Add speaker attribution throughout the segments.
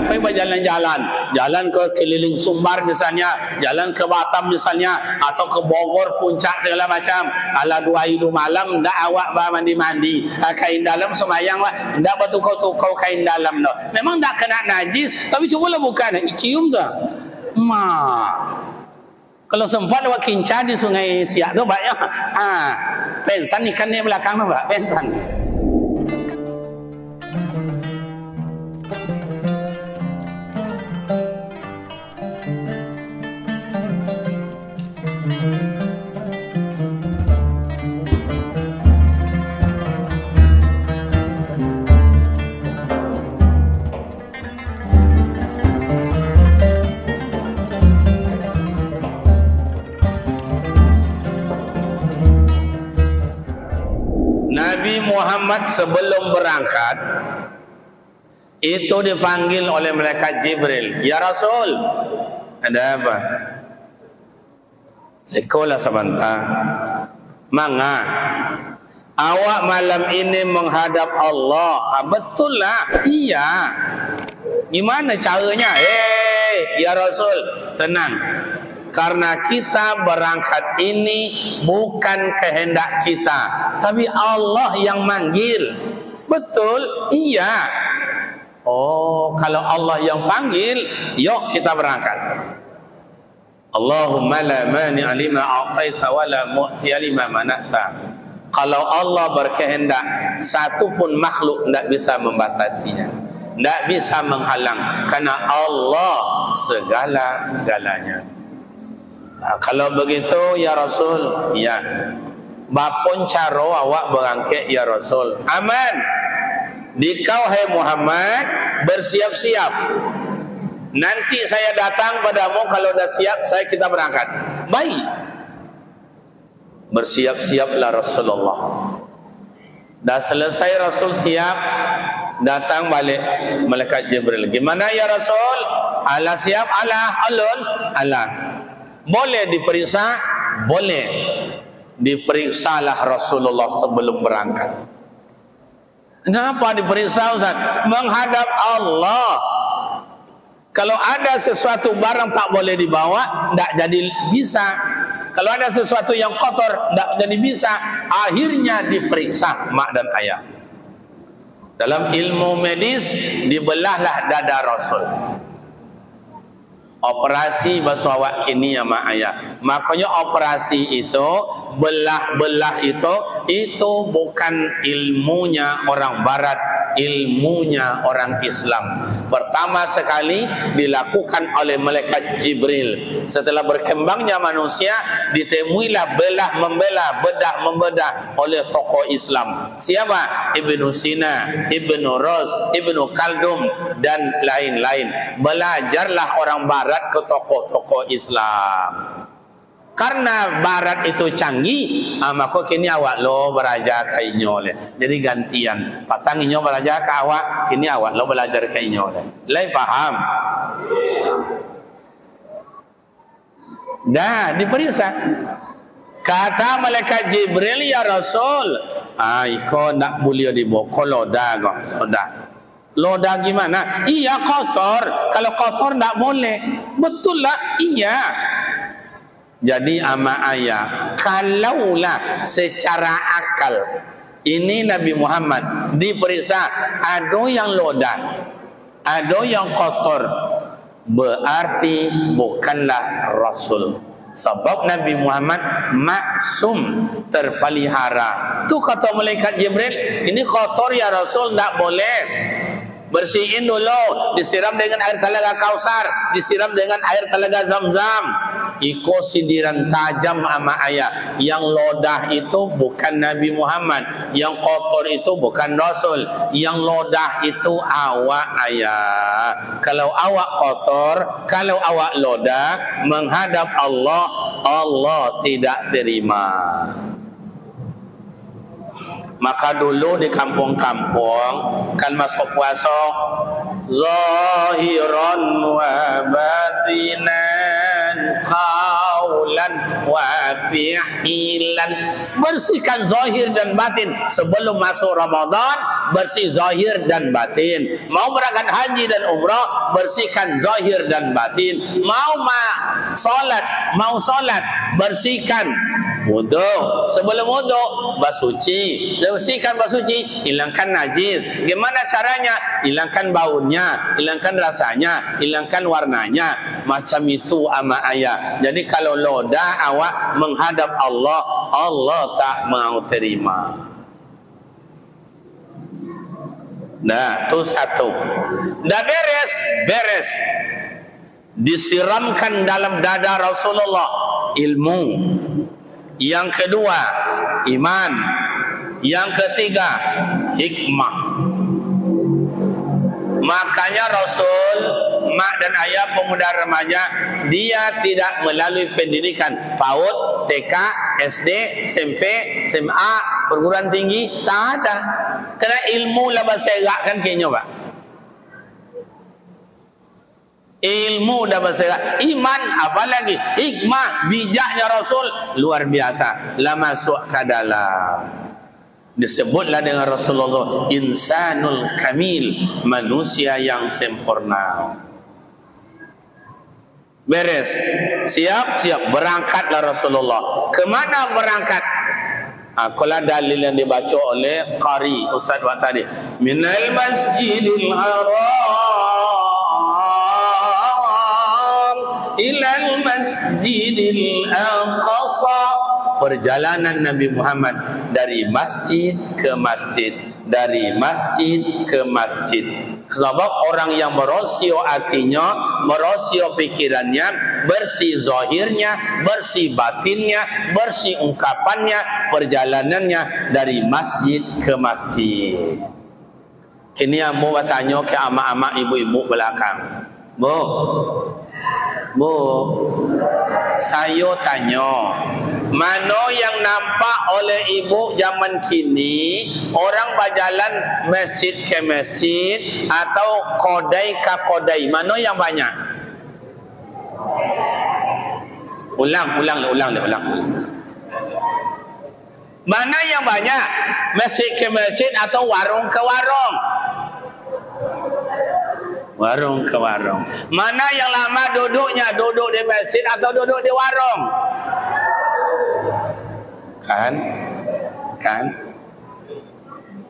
Speaker 1: sampai berjalan-jalan, jalan ke keliling Sumbar misalnya, jalan ke Batam misalnya, atau ke Bogor puncak segala macam, ala 2 hari 2 malam ndak awak mandi-mandi, kain dalam semayang ndak bertukar-tukar kain dalam no. Memang ndak kena najis, tapi cubalah bukan cium tu. Kalau sempat awak kinca di Sungai Siak tu banyak. Pensan ikan ni belakang tu Pak, pensan. Nabi Muhammad sebelum berangkat itu dipanggil oleh malaikat Jibril, "Ya Rasul, ada apa?" "Sekolah sebentar." "Manga, awak malam ini menghadap Allah." "Betul lah." "Iya." "Gimana caranya?" "Ya Rasul, tenang. Karena kita berangkat ini bukan kehendak kita, tapi Allah yang manggil." "Betul." "Iya." "Oh, kalau Allah yang panggil, yuk kita berangkat." Allahumma la mani'a lima a'taita wa la mu'tiya lima mana'ta. Kalau Allah berkehendak, satu pun makhluk tidak bisa membatasinya, tidak bisa menghalang, karena Allah segala-galanya. Kalau begitu ya Rasul, ya. Bapun caro awak berangkat ya Rasul? "Aman. Dikau hai Muhammad bersiap-siap. Nanti saya datang padamu kalau dah siap, kita berangkat." "Baik." Bersiap-siaplah Rasulullah. Dah selesai Rasul siap, datang balik malaikat Jibril. "Gimana ya Rasul? Alah siap? Alah alun? Alah. Boleh diperiksa?" "Boleh." Diperiksalah Rasulullah sebelum berangkat. Kenapa diperiksa Ustaz? Menghadap Allah. Kalau ada sesuatu barang tak boleh dibawa, tak jadi bisa. Kalau ada sesuatu yang kotor, tak jadi bisa. Akhirnya diperiksa mak dan ayah. Dalam ilmu medis, dibelahlah dada Rasul. Operasi bahasa awak kini ya mak ayah. Makanya operasi itu, belah-belah itu bukan ilmunya orang barat, ilmunya orang Islam. Pertama sekali dilakukan oleh malaikat Jibril. Setelah berkembangnya manusia, ditemuilah belah-membelah, bedah-membedah oleh tokoh Islam. Siapa? Ibnu Sina, Ibnu Ruz, Ibnu Khaldun, dan lain-lain. Belajarlah orang barat ke tokoh-tokoh Islam. Karena barat itu canggih, maka kini awak lo belajar kainyo le. Jadi gantian. Patang inyo belajar ke awak, kini awak lo belajar kainyo le. Lai paham? Dah diperiksa. Kata malaikat Jibril, "Ya Rasul, iko nak boleh dibawa loda kok, loda." "Loda gimana?" "Iya kotor. Kalau kotor tak boleh." "Betul lah." "Iya." Jadi ama ayah, kalaulah secara akal ini Nabi Muhammad diperiksa, ada yang lodah, ada yang kotor, berarti bukanlah Rasul. Sebab Nabi Muhammad maksum, terpelihara. Tu kata malaikat Jibril, "Ini kotor ya Rasul, tak boleh. Bersihin dulu, disiram dengan air telaga Kausar, disiram dengan air telaga Zam-Zam." Iko sindiran tajam ama ayah. Yang lodah itu bukan Nabi Muhammad, yang kotor itu bukan Rasul. Yang lodah itu awak ayah. Kalau awak kotor, kalau awak lodah, menghadap Allah, Allah tidak terima. Maka dulu di kampung-kampung kan masuk puasa, zahiran wa batinan, qaul qaulan wa fi'lan. Bersihkan zahir dan batin sebelum masuk Ramadan, bersih zahir dan batin. Mau berangkat haji dan umrah, bersihkan zahir dan batin. Mau solat, bersihkan wudu. Sebelum wudu basuci, bersihkan basuci, hilangkan najis. Gimana caranya? Hilangkan baunya, hilangkan rasanya, hilangkan warnanya. Macam itu ama ayah. Jadi kalau loda awak menghadap Allah, Allah tak mau terima. Nah, itu satu. Dah beres. Disiramkan dalam dada Rasulullah ilmu. Yang kedua, iman. Yang ketiga, hikmah. Makanya Rasul, mak dan ayah pemuda remaja, dia tidak melalui pendidikan PAUD, TK, SD, SMP, SMA, perguruan tinggi, tak ada. Kerana ilmu lah berserak kan kayaknya, Pak. Ilmu dah berserak. Iman apa lagi? Hikmah, bijaknya Rasul luar biasa. Lah masuk ke dalam. Disebutlah dengan Rasulullah insanul kamil, manusia yang sempurna. Beres, siap, berangkatlah Rasulullah. Kemana berangkat? Kalau dalil yang dibaca oleh Qari Ustaz Wak tadi, minal masjidil haram ilal masjidil aqsa. Perjalanan Nabi Muhammad dari masjid ke masjid, dari masjid ke masjid. Sebab orang yang merosio hatinya, merosio pikirannya, bersih zahirnya, bersih batinnya, bersih ungkapannya, perjalanannya dari masjid ke masjid. Kini ambo bertanya ke amak-amak ibu-ibu belakang. Bu, saya tanya, mana yang nampak oleh ibu zaman kini, orang berjalan masjid ke masjid atau kodai ke kodai, mana yang banyak? Ulang. Mana yang banyak? Masjid ke masjid atau warung ke warung? Warung ke warung. Mana yang lama duduknya? Duduk di masjid atau duduk di warung? Kan?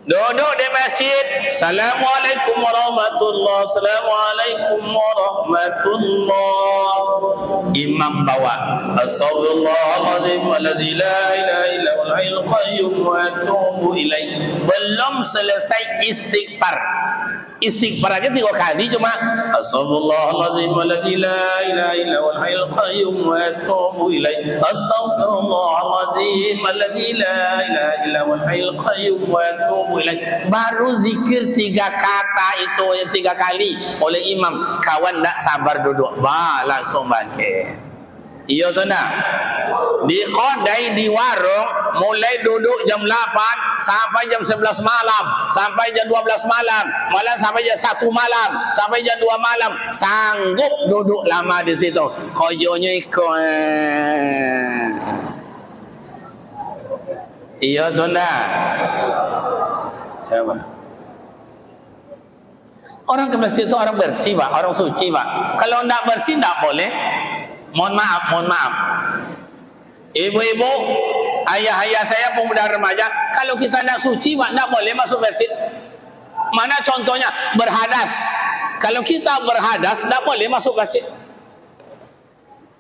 Speaker 1: Duduk di masjid. Assalamualaikum warahmatullahi. Assalamualaikum warahmatullahi. Imam bawa Astagfirullahaladzim alladzi la ilaha illa huwal hayyul qayyum wa atubu ilaih. Belum selesai istighfar. Istighfar aja 3 kali cuma Astagfirullahaladzim alladzi la ilaha illa huwal hayyul qayyum wa atubu ilaih. Astagfirullahaladzim alladzi la ilaha illa huwal hayyul qayyum wa atubu ilaih. Baru zikir 3 kata itu yang 3 kali oleh imam. Kawan tak sabar duduk, langsung bangkit. Iya tu nak? Di kodai, di warung, mulai duduk jam 8 sampai jam 11 malam, sampai jam 12 malam, malam sampai jam 1 malam, sampai jam 2 malam, sanggup duduk lama di situ. Koyonya ikut. Iya tu nak? Siapa? Orang ke masjid itu orang bersih, Pak, orang suci, Pak. Kalau tidak bersih tidak boleh. Mohon maaf. Ibu-ibu, ayah-ayah saya pemuda remaja, kalau kita nak suci, Pak, tak boleh masuk masjid. Mana contohnya? Berhadas. Kalau kita berhadas, tak boleh masuk masjid.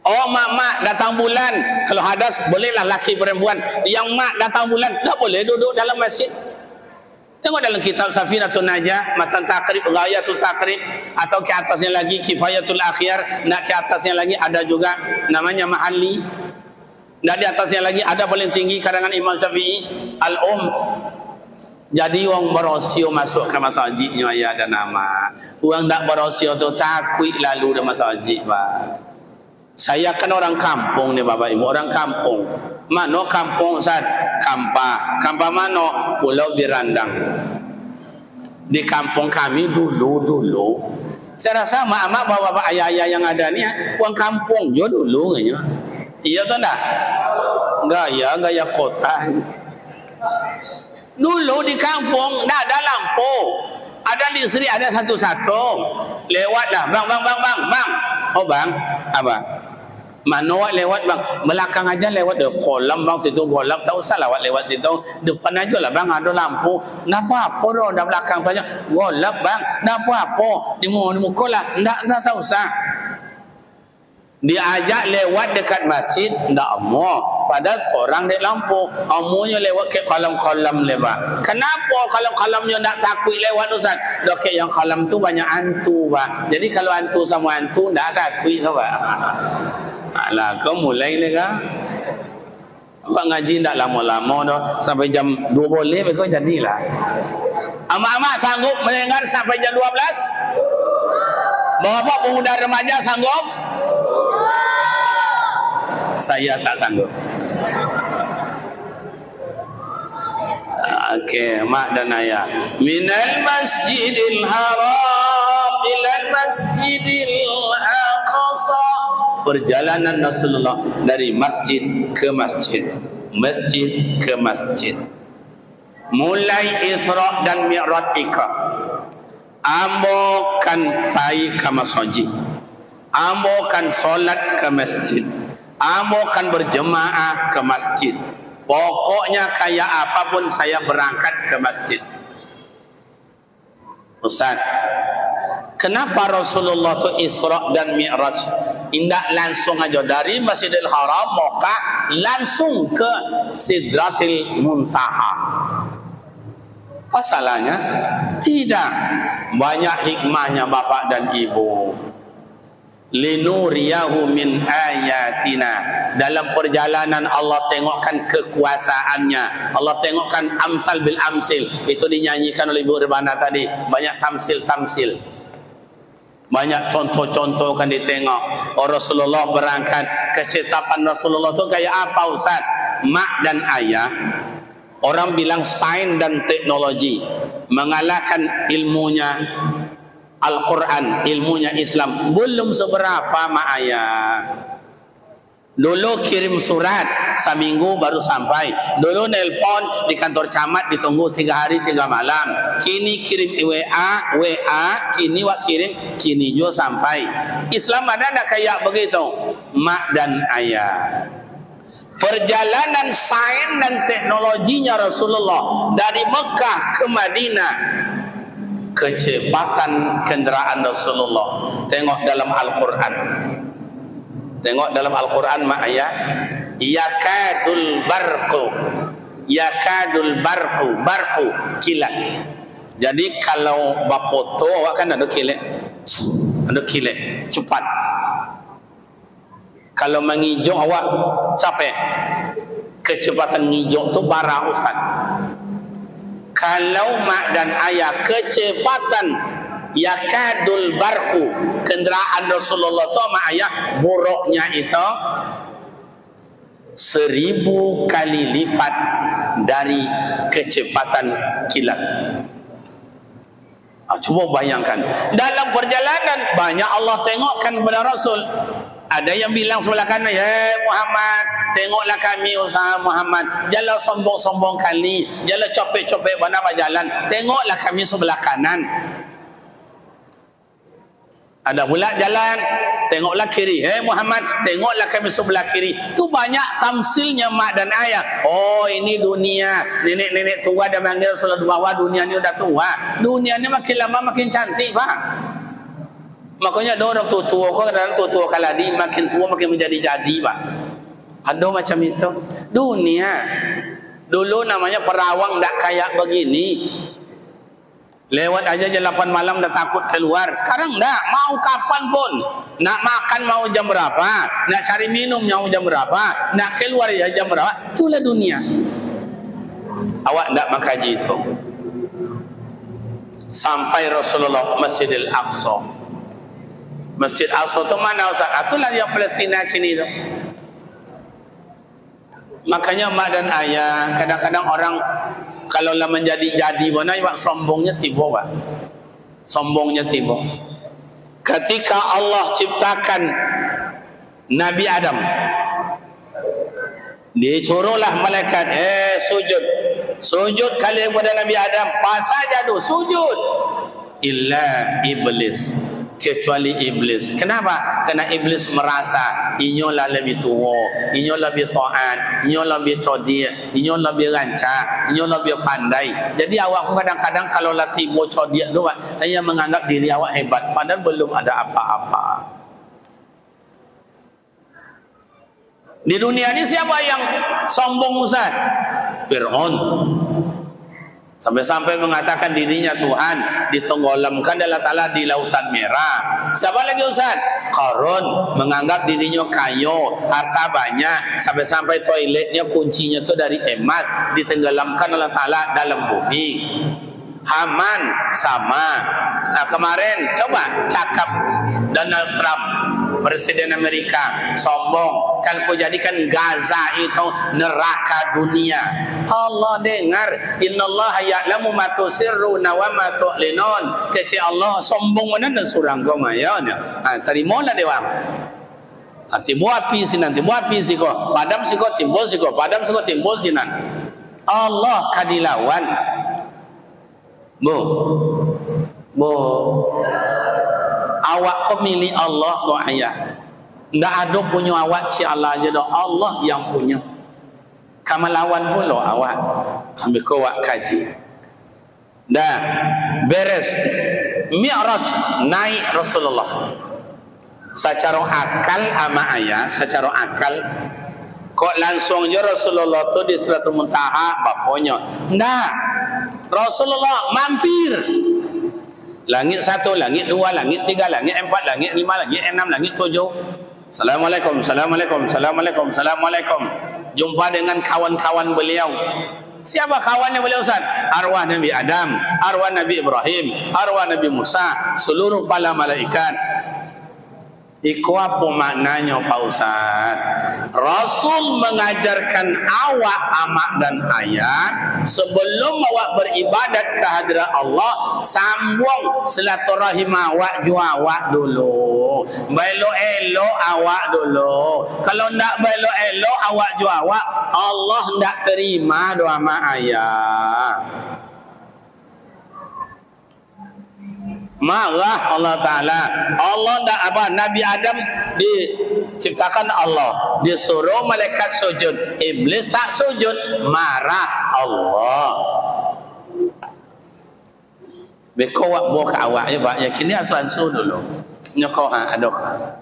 Speaker 1: Oh, mak datang bulan, kalau hadas bolehlah laki perempuan. Yang mak datang bulan, tak boleh duduk dalam masjid. Tengok dalam kitab Safinatun Najah, Matan Takrib, Ghayatul Takrib, atau ke atasnya lagi Kifayatul Akhyar, nak ke atasnya lagi ada juga namanya Mahalli. Dan di atasnya lagi ada paling tinggi karangan Imam Syafi'i, Jadi orang berosio masuk ke masjidnya ya ada nama. Orang tak berosio tu takut lalu di masjid, Pak. Saya kan orang kampung ni Bapak Ibu, orang kampung. Mana kampung Ustaz? Kampah mana? Pulau Birandang. Di kampung kami dulu. Saya rasa mak-mak bapak-bapak ayah-ayah yang ada ni orang kampung je dulu kayaknya. Iya atau enggak? Gaya kota. Dulu di kampung enggak ada lampu. Ada listrik, ada satu-satu. Lewat dah, bang. Oh bang, apa? Mana lewat bang? Belakang aja lewat deh. Kolam bang, situ kolam. Tak usah lewat situ. Depan aja lah bang, ada lampu. Napa apa dah, dah belakang saja. Kolam bang, napa apa? Di muka lah. Tak usah. Diajak lewat dekat masjid, tak mau. Padahal orang di lampu, amunya lewat ke kolam-kolam lewat. Kenapa kolam-kolamnya tak takut lewat Ustaz? Dok yang kolam tu banyak hantu bah. Jadi kalau hantu sama hantu tak takut bah. Alah, kau mulai ni kah? Abang ngaji tak lama-lama dah. Sampai jam 2 boleh, kau jadilah. Amak-amak sanggup mendengar sampai jam 12? Bapak pemuda remaja sanggup? Saya tak sanggup. Okey, mak dan ayah. Minal masjidil haram ilal masjidil aqsa. Perjalanan Rasulullah dari masjid ke masjid, masjid ke masjid. Mulai Isra dan Mi'raj ika. Ambo kan pai ke masjid. Ambo kan solat ke masjid. Ambo kan berjemaah ke masjid. Pokoknya kayak apapun saya berangkat ke masjid. Ustaz, kenapa Rasulullah tu Isra dan Mi'raj tidak langsung aja dari Masjidil Haram Mekah langsung ke Sidratil Muntaha? Apa salahnya? Tidak. Banyak hikmahnya Bapak dan Ibu. Linuriyahu min ayatina. Dalam perjalanan Allah tengokkan kekuasaannya. Allah tengokkan amsal bil amsil. Itu dinyanyikan oleh Ibu Rebana tadi. Banyak tamsil-tamsil. Banyak contoh-contoh kan ditengok. Oh, Rasulullah berangkat. Kecetapan Rasulullah itu kayak apa Ustaz? Mak dan ayah. Orang bilang sains dan teknologi mengalahkan ilmunya Al-Quran, ilmunya Islam. Belum seberapa mak ayah. Dulu kirim surat seminggu baru sampai. Dulu nelpon di kantor camat ditunggu 3 hari 3 malam. Kini kirim WA, kini kini juga sampai. Islam ada kayak begitu. Mak dan ayah. Perjalanan sains dan teknologinya Rasulullah dari Mekah ke Madinah. Kecepatan kenderaan Rasulullah. Tengok dalam Al-Quran. Tengok dalam Al-Quran mak ayah. Yakadul barqu kilat. Jadi kalau bapoto awak kan ada kilat. Cepat. Kalau mengijau awak capek. Kecepatan ngijau tu bara Ustaz. Kalau mak dan ayah kecepatan yakadul barku kenderaan Rasulullah tu mak ayah buruknya itu 1000 kali lipat dari kecepatan kilat. Coba bayangkan dalam perjalanan banyak Allah tengokkan kepada Rasul. Ada yang bilang sebelah kanan, "Hei Muhammad, tengoklah kami usaha Muhammad. Jangan sombong-sombong kali, jangan copek-copek mana jalan. Tengoklah kami sebelah kanan." Ada pula jalan, tengoklah kiri. "Hei Muhammad, tengoklah kami sebelah kiri." Itu banyak tamsilnya mak dan ayah. Oh, ini dunia. Nenek-nenek tua dah manggil Rasulullah bahwa dunia ni udah tua. Dunia ni makin lama makin cantik, Pak. Makanya ada orang tua-tua kau kadang tua-tua kaladi makin tua makin menjadi-jadi, Pak. Ada macam itu. Dunia. Dulu namanya perawang tak kayak begini. Lewat aja jam 8 malam dah takut keluar. Sekarang dah mau kapan pun. Nak makan mau jam berapa, nak cari minum mau jam berapa, nak keluar ya jam berapa. Itulah dunia. Awak tak makaji itu. Sampai Rasulullah Masjidil Aqsa. Masjid Al-Aqsa itu mana Ustaz? Itulah yang Palestina kini itu. Makanya mak dan ayah, kadang-kadang orang kalau lah menjadi-jadi mana Pak, sombongnya tiba, Pak. Sombongnya tiba. Ketika Allah ciptakan Nabi Adam, Disuruhlah malaikat sujud. Sujud kali kepada Nabi Adam, pasal jatuh sujud. Illa iblis, kecuali iblis. Kenapa? Kerana iblis merasa inyolah lebih tua, inyolah lebih taat, inyolah lebih cerdik, inyolah lebih rancak, inyolah lebih pandai. Jadi awak kadang-kadang kalau latih mau cerdik tu, dia menganggap diri awak hebat, padahal belum ada apa-apa. Di dunia ini siapa yang sombong Ustaz? Fir'aun. Sampai-sampai mengatakan dirinya Tuhan, ditenggelamkan Allah Ta'ala di lautan merah. Siapa lagi Ustaz? Qarun, menganggap dirinya kaya, harta banyak, sampai-sampai toiletnya kuncinya itu dari emas, ditenggelamkan Allah Ta'ala dalam bumi. Haman sama. Nah kemarin coba cakap Donald Trump, Presiden Amerika, sombong, kan kau jadikan Gaza itu neraka dunia. Allah dengar, innallaha ya'lamu ma tusirruna wa ma tu'linun. Kecil Allah sombong mana dan surang kau mayanya. Terimalah dewa. Timbul api sinan, timbul api siko, padam siko timbul siko, padam siko timbul sinan. Allah kadilawan. Bu, awak kau milih Allah kau ayah. Ndak ada punya awak si Allah aja dah, Allah yang punya. Kamu lawan pula awak. Ambil kau awak kaji. Dah beres. Mi'raj naik Rasulullah. Secara akal ama ayah, secara akal kok langsung je Rasulullah tu di Sidratul Muntaha bapaknya. Ndak. Rasulullah mampir. Langit 1, langit 2, langit 3, langit 4, langit 5, langit 6, langit 7. Assalamualaikum, assalamualaikum, assalamualaikum, assalamualaikum. Jumpa dengan kawan-kawan beliau. Siapa kawannya beliau Ustaz? Arwah Nabi Adam, arwah Nabi Ibrahim, arwah Nabi Musa, seluruh para malaikat. Iku apa maknanya Pak Ustaz? Rasul mengajarkan awak amak dan ayat sebelum awak beribadat ke hadirat Allah, sambung silaturahim awak jua awak dulu. Belok-elok awak dulu. Kalau ndak belok-elok awak jua awak, Allah ndak terima doa amak ayat. Marah Allah Ta'ala. Allah tak apa, Nabi Adam diciptakan Allah, disuruh malaikat sujud, iblis tak sujud, marah Allah. Bekawak buka awak ya Pak, ya kini asuh dulu nyokoh adokah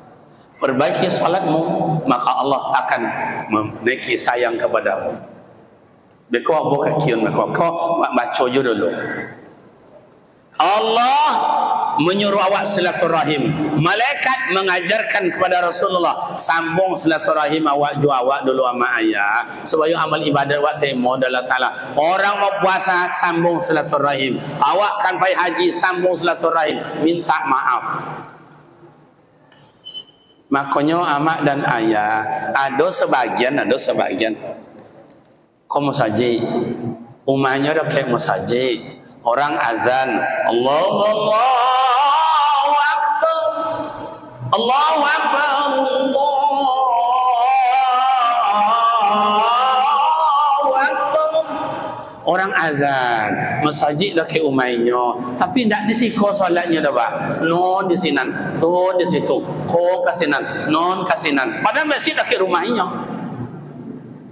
Speaker 1: perbaiki salatmu, maka Allah akan memiliki sayang kepadamu. Bekawak buka kiun, bekawak kau baca je dulu. Allah menyuruh awak silaturahim. Malaikat mengajarkan kepada Rasulullah, sambung silaturahim awak jua awak dulu sama ayah supaya amal ibadat awak terima Allah Ta'ala. Orang mau puasa sambung silaturahim, awak kan pergi haji sambung silaturahim, minta maaf. Makanya amak dan ayah ada sebagian kau mau saji umahnya dah kayak mau saji. Orang azan Allahu Akbar, Allahu Akbar, Allahu Akbar. Orang azan masjid dah ke umainya, tapi tidak disiko solatnya dah Pak. Non di sinan, tu di situ, ko kasinan, non kasinan. Padahal masjid dah ke rumahnya.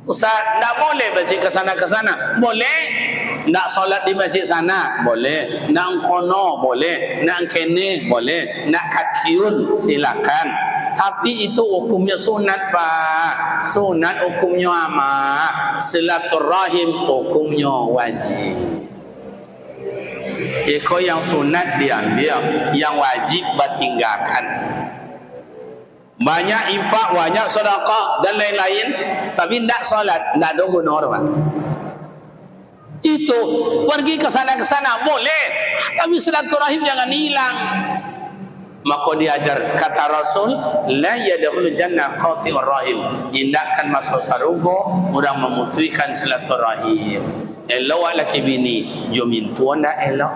Speaker 1: Ustaz, tidak boleh masjid ke sana. Boleh. Nak solat di masjid sana boleh, nak kono boleh, nak kene boleh, nak kakiun silakan. Tapi itu hukumnya sunat Pak. Sunat hukumnya amat, silaturahim hukumnya wajib. Iko yang sunat diambil, yang wajib ditinggalkan. Banyak infak, banyak sedekah dan lain-lain, tapi tidak solat, tidak ada guna orang. Itu pergi ke sana boleh, tapi silaturahim jangan hilang. Maka diajar kata Rasul, la yadkhulul jannah qati'ur rahim, tindakan masuk surga orang memutuskan silaturahim. Elok laki bini, jo mintuan dah elok.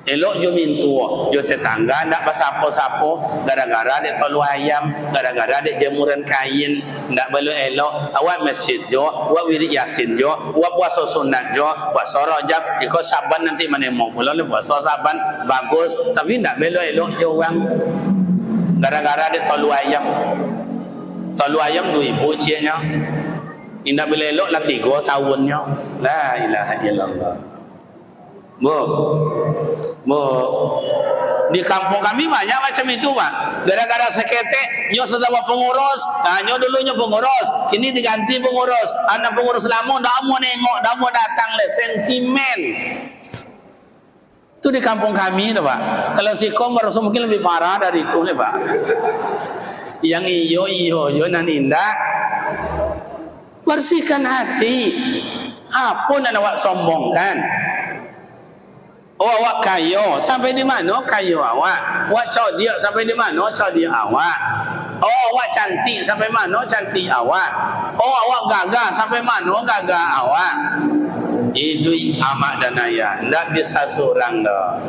Speaker 1: Elok jo mintua, jo tetangga ndak basapo-sapo, gara-gara dek tolu ayam, gara-gara dek jemuran kain, ndak belu elok. Awak masjid jo, awak wirid yasin jo, awak puasa sunat jo, puasa Rajab, iko Saban nanti menemo. Mula le puasa Saban bagus, tapi ndak belu elok jo wang. Gara-gara dek tolu ayam. Tolu ayam 2,000 ciknya. Indak belu elok lah 3 tahunnya. La ilaha illallah. Di kampung kami banyak macam itu, Pak. Gara-gara seketek, nyo sesama pengurus, nyo dulunya pengurus, kini diganti pengurus. Anak pengurus lama dah mau nengok, dah mau datang le, sentimen. Itu di kampung kami, Pak. Kalau siko merasa mungkin lebih parah dari itu, Pak. Yang iyo nan indah. Bersihkan hati. Apa nak awak sombongkan? Oh, awak kayo sampai di mana kayo awak? Awak cerdik sampai di mana cerdik awak? Oh, awak cantik sampai mana cantik awak? Oh, awak gagah sampai mana gagah awak? Idui amak dan ayah, ndak bisa seorang dah.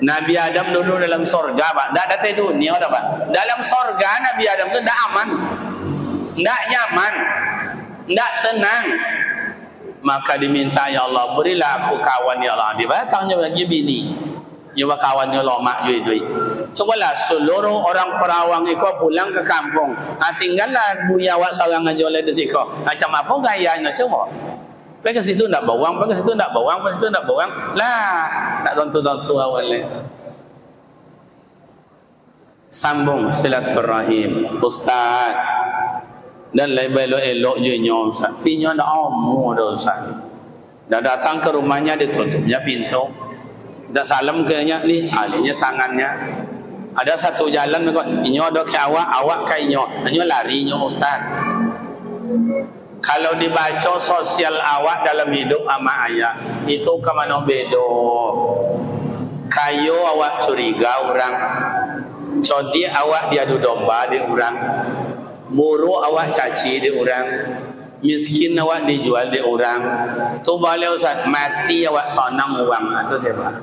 Speaker 1: Nabi Adam dulu dalam sorga, Pak. Ndak datang dunia dah, Pak. Dalam sorga Nabi Adam tu ndak aman, ndak nyaman, ndak tenang. Maka diminta, ya Allah, berilah aku kawan, ya Allah. Dia batangnya bagi bini. Dia kawan, ya Allah, mak duit. Cobalah seluruh orang Perawang itu pulang ke kampung. Tinggallah buya awak seorang aja oleh di situ. Macam apa gayanya coba? Pergi ke situ nak bawang, pergi ke situ nak bawang, pergi ke situ nak bawang. Lah, nak tentu-tentu awalnya. Sambung silaturahim, Ustaz. Dan label elok je nyom, tapi nyom dah omong dah Ustaz. Dah datang ke rumahnya, ditutupnya pintu. Dah salam ke nya, ni alihnya tangannya. Ada satu jalan mereka, nyo dok ke awak ke nyo lari nyo Ustaz. Kalau dibaca sosial awak dalam hidup ama ayah, itu ke mana bedo. Kayo awak curiga orang, codi awak diadu domba di orang. Buruk awak caci di orang, miskin awak dijual di orang. Tu boleh Ustaz, mati awak sonang uang atau tidak?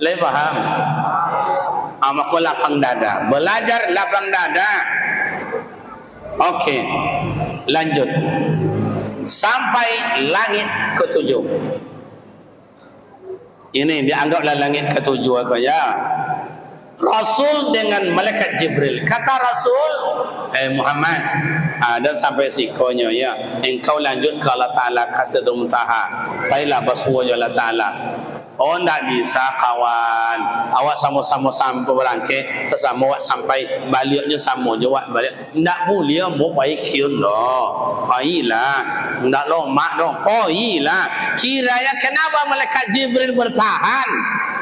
Speaker 1: Leh faham? Maka lapang dada, belajar lapang dada. Okey, lanjut sampai langit ke-7. Ini dianggaplah langit ke-7 aku ya. Rasul dengan malaikat Jibril. Kata Rasul, Muhammad, dan sampai sikonya ya, engkau lanjut ke Allah Ta'ala Sidratul Muntaha. Baiklah bersuara Allah Ta'ala. Oh, tak bisa kawan. Awak sama-sama sampai berangkai, sesama awak sampai baliknya sama je awak balik. Tak boleh mau baik kiun dah. Baiklah. Tak lomak dah. Baiklah. Kiranya kenapa malaikat Jibril bertahan?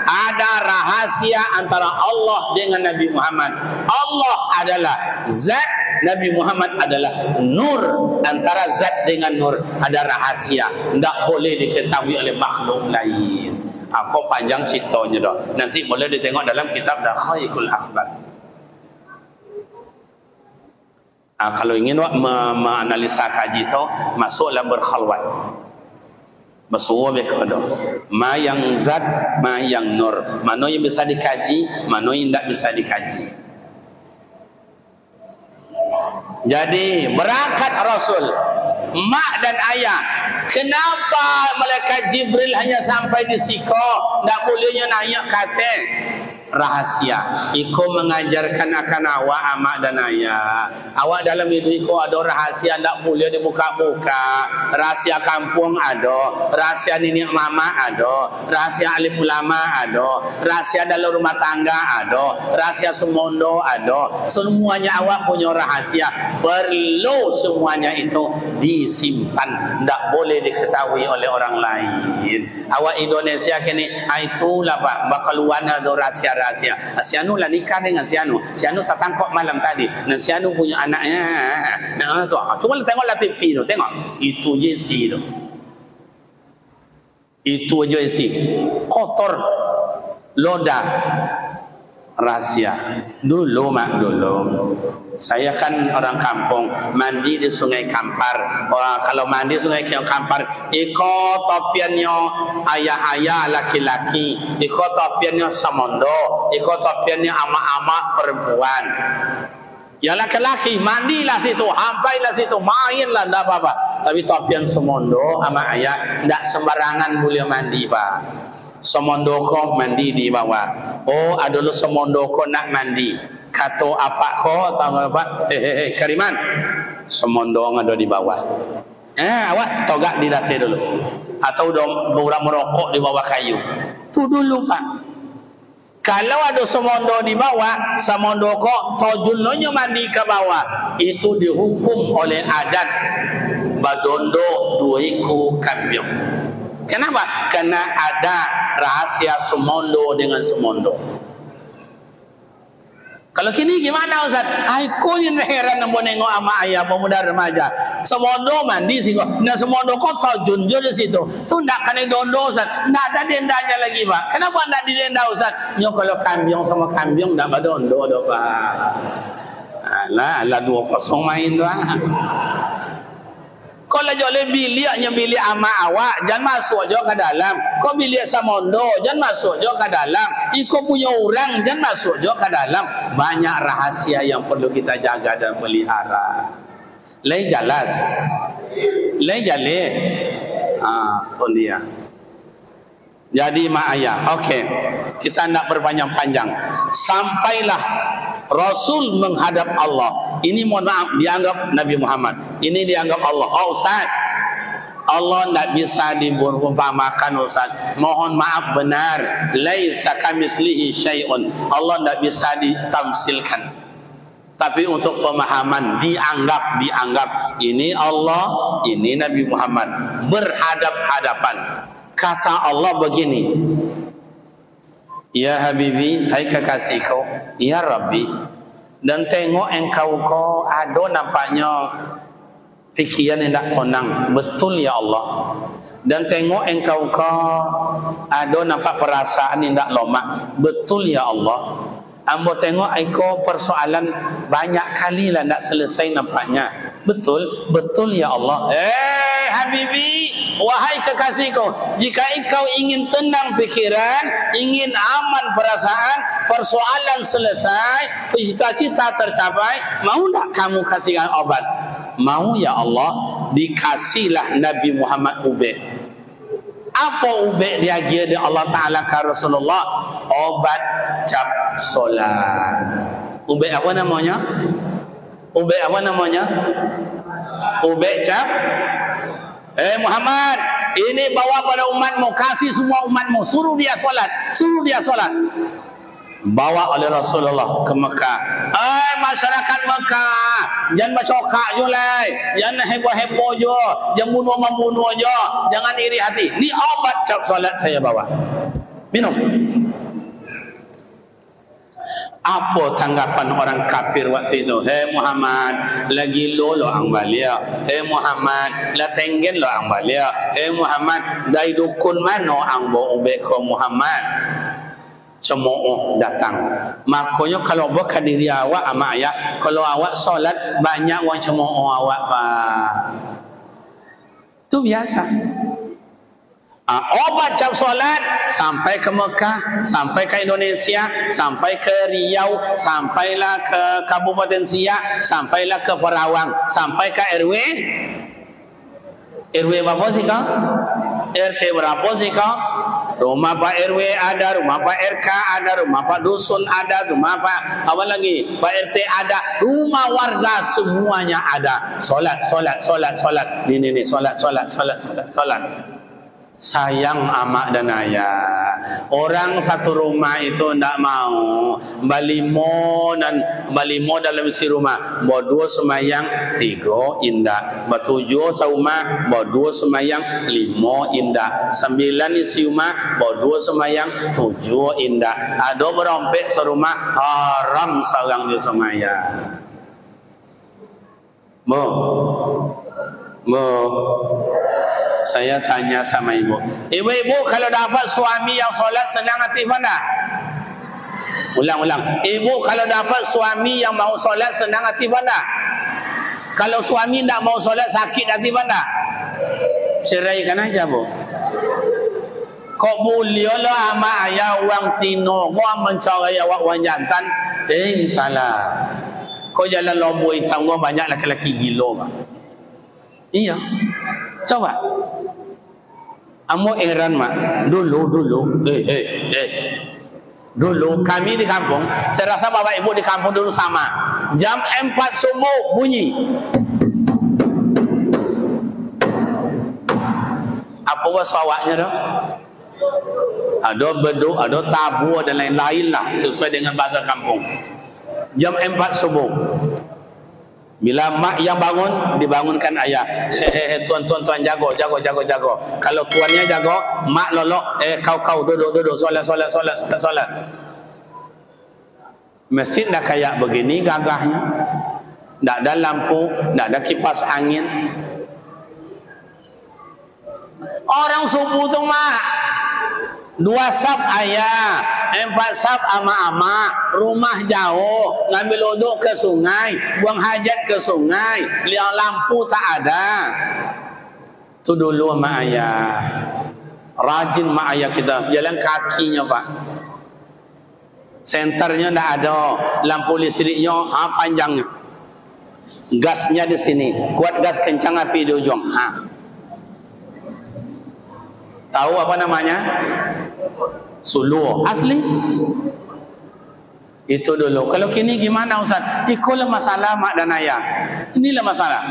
Speaker 1: Ada rahasia antara Allah dengan Nabi Muhammad. Allah adalah zat, Nabi Muhammad adalah nur. Antara zat dengan nur ada rahasia, tidak boleh diketahui oleh makhluk lain. Apa panjang ceritanya dah. Nanti boleh ditengok dalam kitab Dakhaikul Akhbar. Kalau ingin menganalisa kaji itu, masuklah berkhalwat. Bersuara mereka dah. Ma yang zat, ma yang nur. Mana yang bisa dikaji, mana yang tidak bisa dikaji. Jadi berangkat Rasul, mak dan ayah. Kenapa malaikat Jibril hanya sampai di siko? Tak bolehnya nanya kata. Rahasia. Iko mengajarkan akan awak, amak dan ayah. Awak dalam hidup iko ada rahasia, tak boleh dibuka-buka. Rahasia kampung ada, rahasia nenek mama ada, rahasia alim ulama ada, rahasia dalam rumah tangga ada, rahasia semondo ada. Semuanya awak punya rahasia. Perlu semuanya itu disimpan, tak boleh diketahui oleh orang lain. Awak Indonesia kini itulah Pak, bakaluan ada rahasia. Sianu lah nikah dengan Sianu tak tangkap malam tadi, dan Sianu punya anaknya. Nah tu, cuma tengoklah TV tu, tengok itu Jesse tu, itu Jesse kotor, lodah. rahasia. Dulu mak, dulu saya kan orang kampung, mandi di Sungai Kampar. Kalau mandi Sungai Kampar, iko topiannya ayah-ayah laki-laki, iko topiannya samondo, iko topiannya ama-ama perempuan. Ya laki-laki mandilah situ, hampailah situ, mainlah, tidak apa-apa. Tapi topian semondo sama ayah tidak sembarangan boleh mandi pak. Semondo ko mandi di bawah. Oh, adalah semondo ko nak mandi. Kato apa ko tahu apa? Kariman. Semondo ada di bawah. Awak togak di dati dulu. Atau udah merokok di bawah kayu. Tu dulu pak. Kalau ada semondo di bawah, semondo ko tojulnya mandi ke bawah, itu dihukum oleh adat badondo duiku kambyong. Kenapa? Karena ada rahasia semondo dengan semondo. Kalau kini gimana Ustaz? Aku ni heran nak nengok ama ayah pemuda remaja. Semondo mandi sih kok. Nah semondo kok junjur di situ. Tu nak kena dondo Ustaz. Tak ada dendanya lagi pak. Kenapa nak didenda Ustaz? Nyo kalau kambyong sama kambyong tak berdondo dah pak. Alah 2-0 main dah. Kalau joleh biliknya bilik ama awak, jangan masuk je ke dalam. Kau bilik samondo, jangan masuk je ke dalam. Ikut punya orang, jangan masuk je ke dalam. Banyak rahasia yang perlu kita jaga dan pelihara. Lain jelas. Lain jalih. Pun dia. Jadi mak ayah, okey. Kita nak berpanjang-panjang. Sampailah Rasul menghadap Allah. Ini mohon maaf dianggap Nabi Muhammad. Ini dianggap Allah. Oh Ustaz, Allah tidak bisa diumpamakan Ustaz. Mohon maaf benar. Laisa kamitslihi syai'un. Allah tidak bisa ditamsilkan. Tapi untuk pemahaman dianggap ini Allah, ini Nabi Muhammad berhadap-hadapan. Kata Allah begini. Ya Habibi, hai kekasihku, ya Rabbi, dan tengok engkau ko ada nampaknya fikiran yang tak tenang, betul ya Allah. Dan tengok engkau ko ada nampak perasaan yang tak lomak, betul ya Allah. Ambo tengok engkau persoalan banyak kali lah tak selesai nampaknya, betul ya Allah. Habibi, wahai kekasihku, jika engkau ingin tenang pikiran, ingin aman perasaan, persoalan selesai, cita-cita tercapai, mau tak kamu kasihkan obat? Mau ya Allah, dikasihlah Nabi Muhammad ubek. Apa ubek dia dia Allah Ta'ala ke Rasulullah? Obat cap solat. Ubek apa namanya? Ubek apa namanya? Ubek cap. Muhammad, ini bawa pada umatmu, kasih semua umatmu, suruh dia solat. Bawa oleh Rasulullah ke Mekah. Masyarakat Mekah, jangan bercokak je lah, jangan heboh-heboh je, jangan bunuh-membunuh je, jangan iri hati. Ni obat cap solat saya bawa. Minum. Apa tanggapan orang kafir waktu itu? Muhammad, lagi lo ang balia. Muhammad, la tenggen lo ang balia. Muhammad, dari dukun mana ang bo ubek ko Muhammad? Cemooh datang. Makanya kalau bukan diri awak ama ayah, kalau awak solat banyak orang cemooh awak pak. Itu biasa. Obat cap solat sampai ke Mekah, sampai ke Indonesia, sampai ke Riau, sampailah ke Kabupaten Siak, sampailah ke Perawang, sampai ke RW berapa sih kau? RT berapa sih kau? Rumah Pak RW ada, rumah Pak RK ada, rumah Pak Dusun ada, rumah Pak apa lagi? Pak RT ada, rumah warga semuanya ada. Solat. Ini solat. Sayang amak dan ayah. Orang satu rumah itu tidak mau. Balimo dalam isi rumah. Berdua semayang 3 indah. Bertujuh serumah. Berdua semayang 5 indah. 9 isi rumah. Berdua semayang 7 indah. Ada berompek serumah. Haram seorang dia semayang. Saya tanya sama ibu. Ibu-ibu kalau dapat suami yang solat senang hati mana? Ulang-ulang. Ibu kalau dapat suami yang mau solat senang hati mana? Kalau suami tak mau solat sakit hati mana? Ceraikan aja bu. Kok boleh lah ama ayah wang tino, kau mencari awak wang jantan, entahlah. Kau jalan lobo hitam, kau banyak laki-laki gila. Iya, coba. Amo heran mak, dulu, dulu kami di kampung, saya rasa bapak ibu di kampung dulu sama. Jam 4 subuh bunyi. Apa wasawaknya dah? Ada beduk, ada tabu dan lain-lain lah sesuai dengan bahasa kampung. Jam 4 subuh. Bila mak yang bangun, dibangunkan ayah. Tuan jago. Kalau tuannya jago, mak lolok. Kau duduk. Solat. Masjid dah kayak begini gagahnya. Tak ada lampu, tak ada kipas angin. Orang subuh tu mak 2 sab ayah, 4 sab ama-ama, rumah jauh, ngambil uduk ke sungai, buang hajat ke sungai, liang lampu tak ada. Tu dulu mak ayah. Rajin mak ayah kita, jalan kakinya pak. Senternya tak ada, lampu listriknya panjangnya. Gasnya di sini, kuat gas kencang api di ujung. Tahu apa namanya? Suluh asli. Itu dulu. Kalau kini gimana Ustaz? Itulah masalah mak dan ayah. Inilah masalah.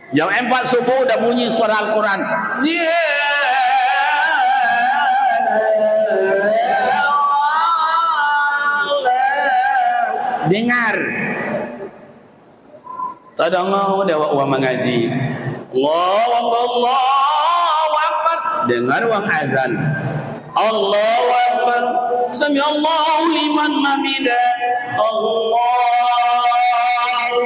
Speaker 1: Jam 4 subuh dah bunyi suara Al-Quran. Dengar. Tadangau dah wa mengaji. Allahu Akbar. Dengar wang azan. Allahu Akbar. Sami Allahu liman hamidah. Allahu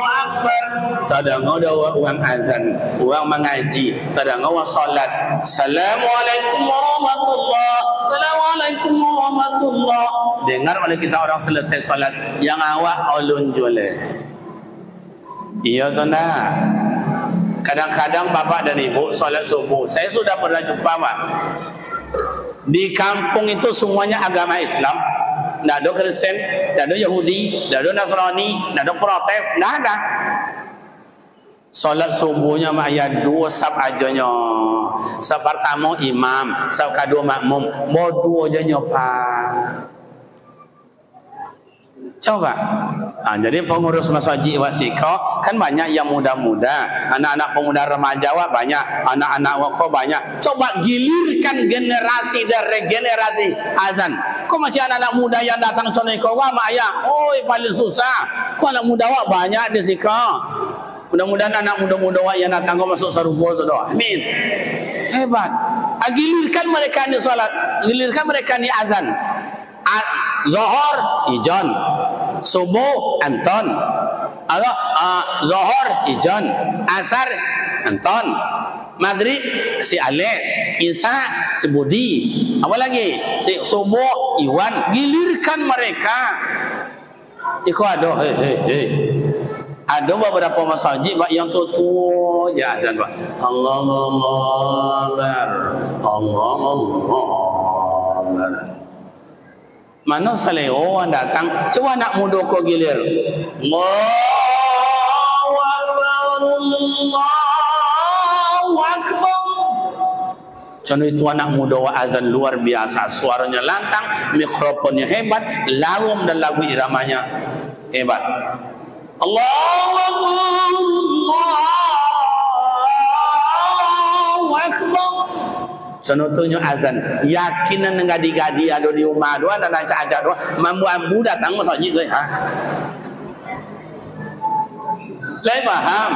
Speaker 1: Akbar. Tadangau dah wang azan, wang mengaji, tadangau wang salat. Assalamualaikum warahmatullahi. Assalamualaikum warahmatullahi. Dengar oleh kita orang selesai salat, yang awak ulun jole. Iya tu nak. Kadang-kadang bapak dan ibu solat subuh. Saya sudah pernah jumpa pak. Di kampung itu semuanya agama Islam. Tidak ada Kristen, tidak ada Yahudi, tidak ada Nasrani, tidak ada Protes, tidak ada. Solat subuhnya ayat 2 sab ajanya. Sab pertama imam, sab kedua makmum. Mau 2 ajanya pak. Coba. Jadi pengurus masjid Wasiko kan banyak yang muda-muda, anak-anak pemuda remaja banyak, anak-anak wako banyak. Coba gilirkan generasi dari generasi azan. Kok macam anak-anak muda yang datang contoh kau mak ayah, oi paling susah. Kok anak muda banyak di siko. Mudah-mudahan anak muda-muda yang datang kau masuk surga sudah. Amin. Hebat. Gilirkan mereka ni salat, gilirkan mereka ni azan. Zohor ijon, subuh anton, zohor ijon, asar anton, maghrib si Ale, isya si Budi, apa lagi si subuh Iwan. Gilirkan mereka. Iko ada ada beberapa masjid yang tua ya azan pak. Allahu Akbar, Allahu Akbar. Mana saleo datang, coba nak muda kau gilir. Allahu Akbar, Allahu Akbar. Contoh itu anak muda azan luar biasa, suaranya lantang, mikrofonnya hebat, lawum dan lagu iramanya hebat. Allahu Akbar, Allahu Akbar. Contohnya azan, yakinan ngadi-gadi ada di rumah doa dan ajak doa, mambu datang masjid tu Lai paham?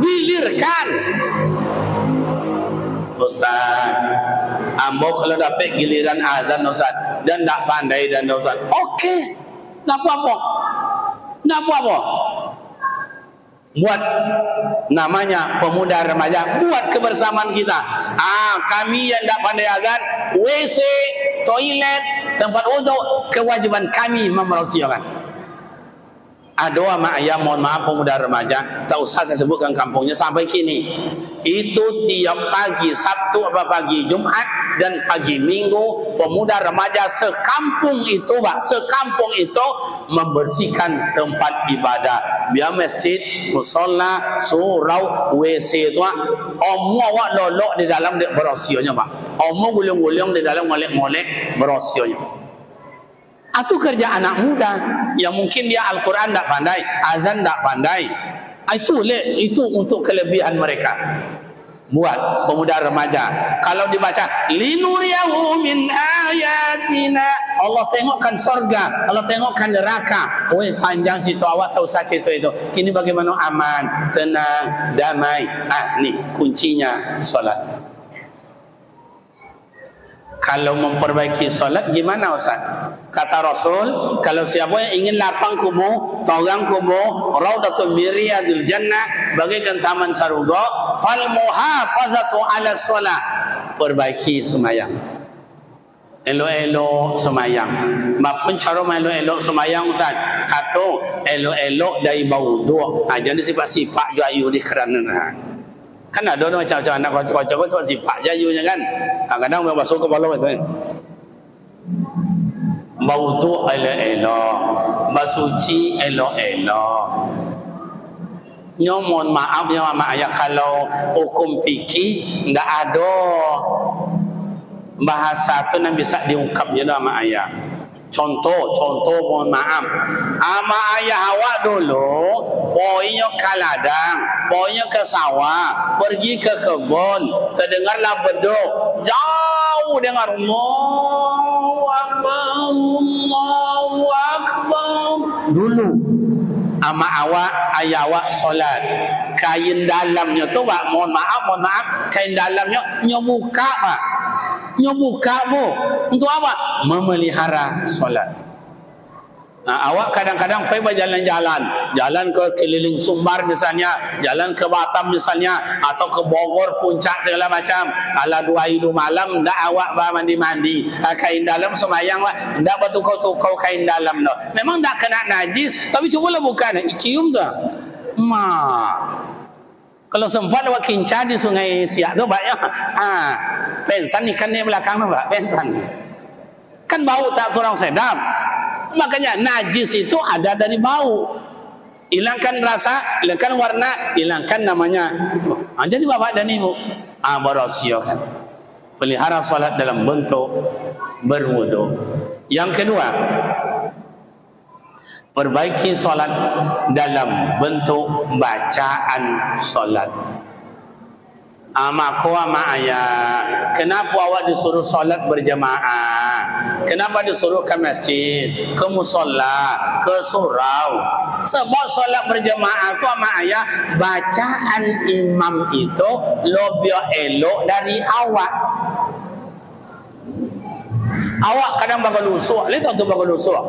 Speaker 1: Gilirkan. Ustaz, ambo kalau dapat giliran azan Ustaz dan tak pandai dan Ustaz. Okey. Nak apa? Buat namanya pemuda remaja, buat kebersamaan kita. Kami yang tak pandai azan, WC, toilet, tempat wuduk, kewajiban kami merahsiakan. Ada mak ayah, mohon maaf pemuda remaja, tak usah saya sebutkan kampungnya sampai kini. Itu tiap pagi Sabtu apa pagi Jumat dan pagi Minggu, pemuda remaja sekampung itu, Pak, sekampung itu membersihkan tempat ibadah. Biar masjid, mushola, surau, WC itu, omong awak lolok di dalam berosianya, Pak. Omong gulung-gulung di dalam molek-molek berosianya. Itu kerja anak muda yang mungkin dia Al-Quran tak pandai, azan tak pandai. Itu untuk kelebihan mereka. Buat pemuda remaja, kalau dibaca linuriyahu min ayatina, Allah tengokkan sorga, Allah tengokkan neraka. Oi, panjang cerita, awak tahu saja cerita itu. Kini bagaimana aman, tenang, damai. Nih kuncinya solat. Kalau memperbaiki solat gimana Ustaz? Kata Rasul, kalau siapa yang ingin lapang kubu, tawang kubu, raudatun miriyadil jannah, bagaikan taman saruga, fal muhafazatu ala solat. Perbaiki semayang. Elok-elok semayang. Maupun cara elok-elok semayang Ustaz. Satu, elok-elok dari bau dua. Jadi sifat-sifat jayu di kerana. Kan ada macam-macam anak kocok-kocok sebab sifat jayunya kan. Kadang memang basuh kepala itu. Bau tu elok-elok, basuci elok-elok. Mohon maaf ya mak ayah, kalau hukum fikih ndak ada bahasa tu yang bisa diungkap je mak ayah. Contoh mohon maaf. Ama ayah awak dulu poinnya ke ladang, poinnya ke sawah, pergi ke kebun, terdengarlah beduk, jauh dengar Allahu Akbar, Allahu Akbar. Dulu ama awak ayah awak solat, kain dalamnya tu Pak, mohon maaf, kain dalamnya nyobuka Pak. Nyobukamu untuk apa? Memelihara solat. Awak kadang-kadang pergi jalan ke keliling Sumbar misalnya, jalan ke Batam misalnya, atau ke Bogor puncak segala macam. Ala 2 hidu malam ndak awak mandi-mandi, kain dalam semayang lah, ndak bertukau-tukau kain dalam no. Memang ndak kena najis, tapi cubalah bukan cium tu. Kalau sempat awak kincar di Sungai Siak tu banyak. Pensan ikan ni belakang tu Pak, pensan. Kan bau tak orang sedap. Makanya najis itu ada dari bau. Hilangkan rasa, hilangkan warna, hilangkan namanya. Jadi bapak dan ibu, berwasiat. Pelihara solat dalam bentuk berwudu. Yang kedua, perbaiki solat dalam bentuk bacaan solat. Mak ayah, kenapa awak disuruh solat berjamaah? Kenapa disuruh ke masjid, ke musola, ke surau? Sebab solat berjamaah tu mak ayah, bacaan imam itu lebih elok dari awak. Awak kadang bakal lusuk, lihat tu bakal lusuk.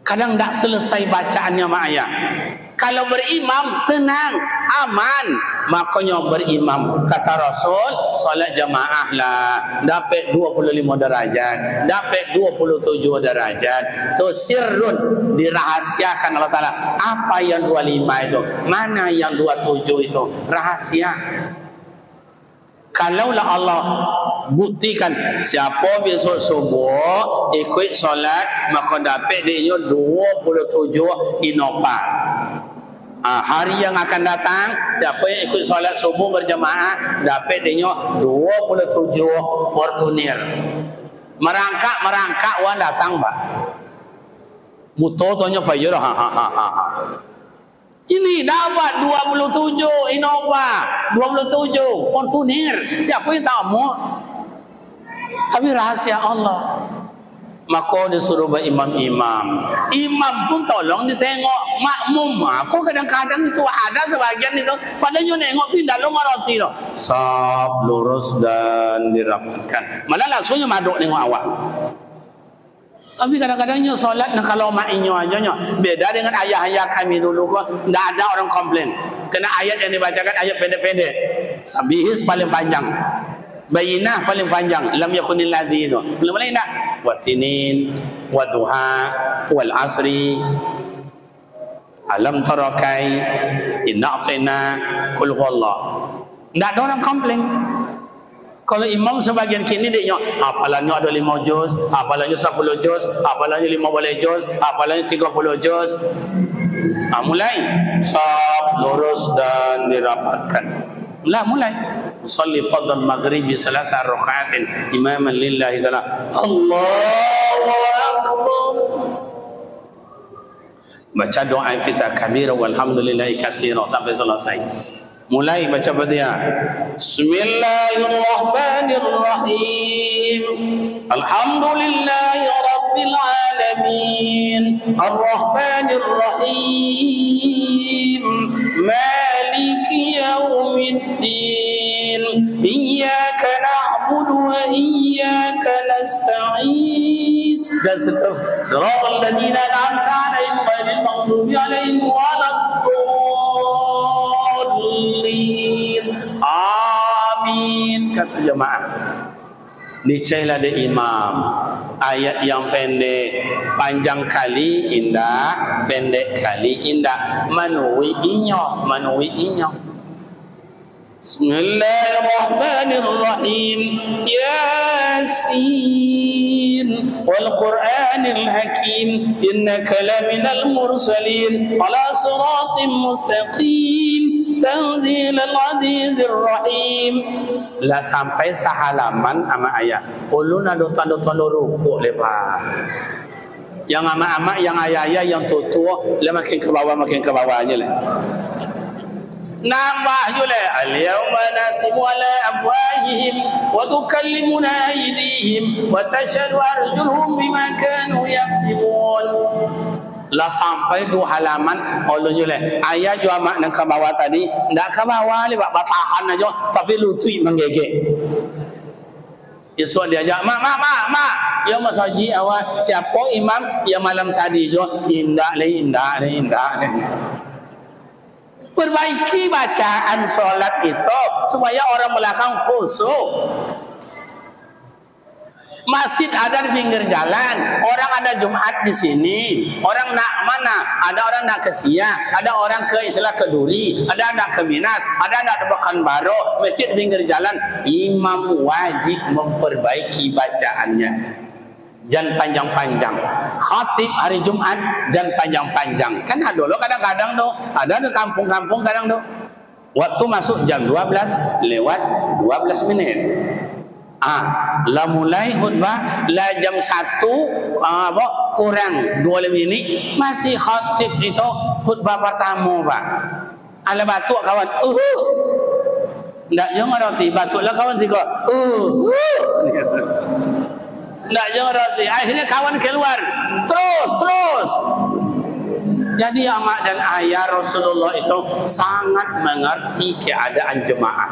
Speaker 1: Kadang tak selesai bacaannya mak ayah. Kalau berimam tenang, aman. Makanya berimam, kata Rasul, solat jamaah lah, dapat 25 derajat, dapat 27 derajat. Tu sirrun, dirahasiakan Allah Ta'ala. Apa yang 25 itu? Mana yang 27 itu? Rahasia. Kalaulah Allah buktikan siapa besok subuh ikut solat, maka dapat dia 27 inopa. Hari yang akan datang, siapa yang ikut solat subuh berjamaah, dapat dia 27 portunir. Merangkak wan datang Pak. Muto tanya payah dah. Ini dapat 27 Innova, 27 Fortuner. Siapa yang tahu mu? Tapi rahasia Allah. Maka disuruh berimam-imam. Imam pun tolong ditengok makmum. Aku kadang-kadang itu ada sebagian itu, padahal nengok pindah lo maroti lo. Sab lurus dan dirapatkan. Malah langsungnya maduk nengok awak. Tapi kadang-kadangnya solat kalau maknya aja beda dengan ayah-ayah kami dulu kok. Tidak ada orang komplain. Kena ayat yang dibacakan ayat pendek-pendek. Sabihis paling panjang. Bayinah paling panjang. Lam yakunil lazi itu. Belum lain tak? Watinin, waduha, wal asri, alam tarakai, inna a'tayna, kul huwallah. Tak ada orang komplain. Kalau imam sebagian kini dia hafalannya ada 5 juz, hafalannya 10 juz, hafalannya 15 juz, hafalannya 30 juz. Mulai sab, lurus dan dirapatkan. Mulai. Usalli fardal maghribi salasa rakaatin imaman lillahi ta'ala. Allahu akbar. Baca doa kita kabira walhamdulillahi katsira sampai selesai. Mulai baca Fatihah. Bismillahirrahmanirrahim. Alhamdulillahi rabbil alamin. Arrahmanirrahim. Maliki yaumiddin. Iyyaka na'budu wa iyyaka nasta'in. Dan seterusnya. Shiratal ladzina an'amta 'alaihim ghairil maghdubi 'alaihim waladdallin. Amin. Kata jemaah. Niscaya ada imam. Ayat yang pendek, panjang kali indah, pendek kali indah. Manui inyo. Bismillahirrahmanirrahim. Yasin wal Qur'anil Hakim. Innaka laminal mursalin ala siratim mustaqim. Tanzilal Azizir Rahim. Lah sampai sehalaman ama ayat. Ulun ada tanda-tanda rukuk lepas. Yang ama-ama, yang ayah-ayah, yang tua-tua, lah makin ke bawah aja lah. Nambah jule. Al-yawma natimu ala abwahihim wa tukallimuna aydihim wa tashhadu arjuluhum bima kanu yaksibun. Lah sampai 2 halaman ulun jule. Ayat jua mak nang ke bawah tadi, ndak ke bawah le batahan aja tapi lutui menggegek. Esok dia ajak, mak. Ya Mas Haji awak siapa imam yang malam tadi jo indah. Perbaiki bacaan solat itu supaya orang belakang khusyuk. Masjid ada di pinggir jalan, orang ada Jumat di sini, orang nak mana? Ada orang nak ke Siak, ada orang ke ke Duri, ada nak ke Minas, ada nak ke Pekanbaru, masjid di pinggir jalan. Imam wajib memperbaiki bacaannya. Jangan panjang-panjang. Khatib hari Jumat jangan panjang-panjang. Kan ada loh kadang-kadang tuh, ada di kampung-kampung kadang tuh. Waktu masuk jam 12 lewat 12 menit. Lah mulai khutbah lah jam 1 kurang 2 menit masih khatib itu khutbah pertama Pak. Ala batuk kawan. Ndak jangan roti batuklah kawan siko. Ndak jangan roti. Akhirnya kawan keluar. Terus. Jadi amak dan ayah Rasulullah itu sangat mengerti keadaan jemaah.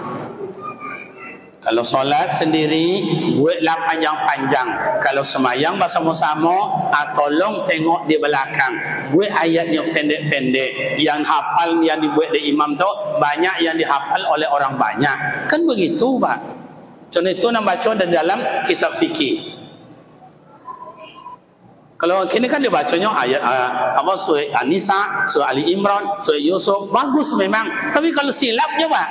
Speaker 1: Kalau solat sendiri, buatlah panjang-panjang. Kalau semayang bersama-sama, tolong tengok di belakang. Buat ayatnya pendek-pendek. Yang hafal yang dibuat di imam tu banyak yang dihafal oleh orang banyak. Kan begitu, Pak. Contoh itu nak baca dalam kitab fikih. Kalau kini kan dibacanya ayat surah An-Nisa, surah Ali Imran, surah Yusuf, bagus memang. Tapi kalau silapnya, Pak,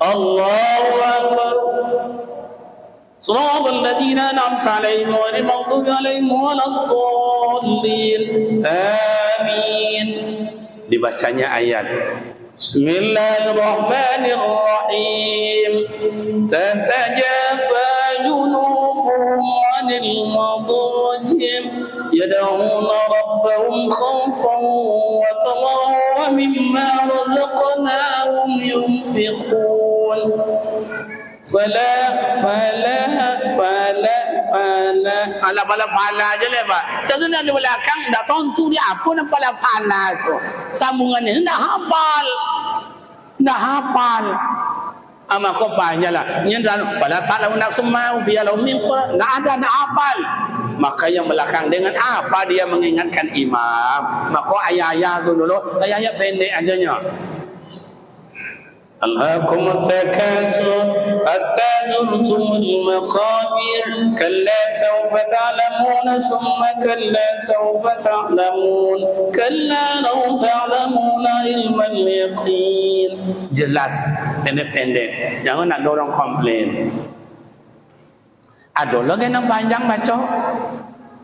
Speaker 1: Allahu Akbar. Shiratal ladzina an'amta 'alaihim ghairil maghdubi 'alaihim waladdallin. Amin. Dibacanya ayat. Bismillahirrahmanirrahim. Tatajafa junubuhum 'anil madajim yad'una rabbahum khawfan wa tama'an wa mimma razaqnahum yunfiqun. Fala aja lah Pak. Tentu di belakang dah tentu ni apa nak pala tu. Sambungan ni dah hafal. Ama kau panjanglah. Ni dah pada tak lalu nak semau biar lalu mingkor. Nak ada nak hafal. Maka yang belakang dengan apa dia mengingatkan imam. Maka ayat-ayat tu dulu ayat-ayat pendek aja nya. ألهاكم التكاثر حتى زرتم المقابر كلا سوف تعلمون ثم كلا سوف تعلمون كلا لو تعلمون علم اليقين. Jelas, pendek-pendek, jangan nak dorong komplain. Ada lagi yang panjang baca,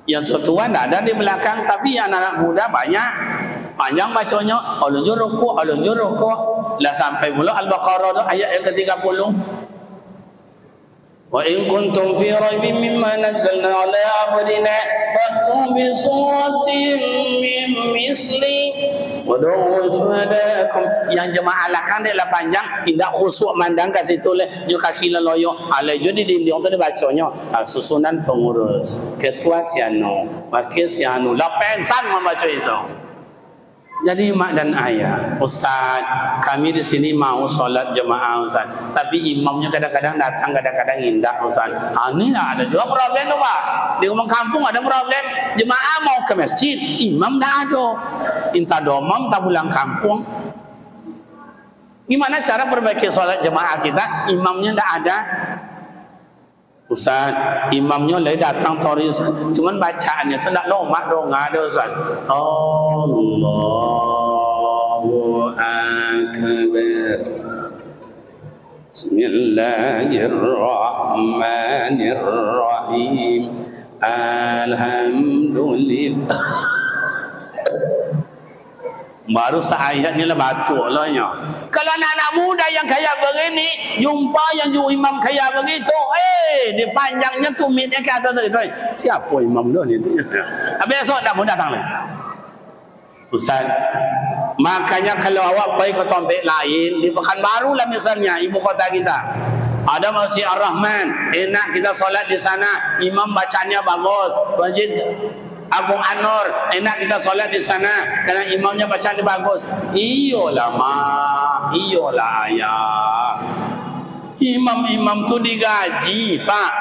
Speaker 1: yang tua-tua tak ada di belakang, tapi yang anak muda banyak panjang bacanya. Alun rokok lah sampai mula Al-Baqarah tu ayat yang ke-30. Wa in kuntum fi raibin mimma nazzalna ala abdina fa'tu bi suratin min misli wa da'u syuhadaakum. Yang jemaah lakan dia lah panjang, tidak khusyuk mandang kat situ leh, jo kaki loyo alai jo di dinding tu dia bacanya. Susunan pengurus, ketua siano, wakil siano, lah pensan membaca itu. Jadi mak dan ayah, Ustaz, kami di sini mau solat jemaah Ustaz, tapi imamnya kadang-kadang datang, kadang-kadang indah Ustaz. Ini ada juga problem tu Pak. Di rumah kampung ada problem, jemaah mau ke masjid, imam tak ada. Inta domam tak pulang kampung. Gimana cara perbaiki solat jemaah kita? Imamnya tak ada. Ustaz, imamnya lagi datang tori Ustaz, cuman bacaannya tu nak lomak dong ada Ustaz. Allahu Akbar. Bismillahirrahmanirrahim. Alhamdulillah. Baru seayat ni lah batuk lah nya. Kalau anak-anak muda yang kaya begini, jumpa yang imam kaya begitu, dia panjangnya tumitnya ke atas tu. Siapa imam tu ni? Habis esok dah mau datang lagi. Ustaz, makanya kalau awak pergi ke tempat lain, di Pekanbaru lah misalnya, ibu kota kita, ada Masjid Ar-Rahman, enak kita solat di sana, imam bacanya bagus. Masjid Abu Anwar, enak kita solat di sana kerana imamnya bacaan bagus. Iyalah mak, iyalah ayah. Imam-imam tu digaji Pak.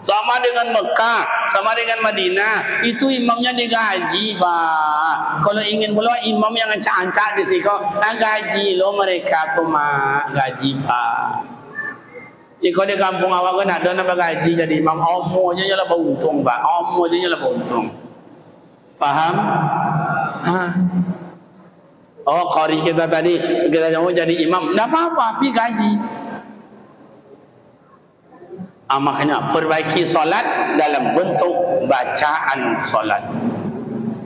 Speaker 1: Sama dengan Mekah, sama dengan Madinah, itu imamnya digaji Pak. Kalau ingin pula imam yang ancak-ancak di situ, gaji lo mereka tu mak, gaji Pak. Jika di kampung awak kan ada nak gaji jadi imam, omonya je lah beruntung Pak, omonya je lah beruntung. Faham? Oh, qari kita tadi kita mau jadi imam, tak apa-apa, pergi gaji. Makanya perbaiki solat dalam bentuk bacaan solat.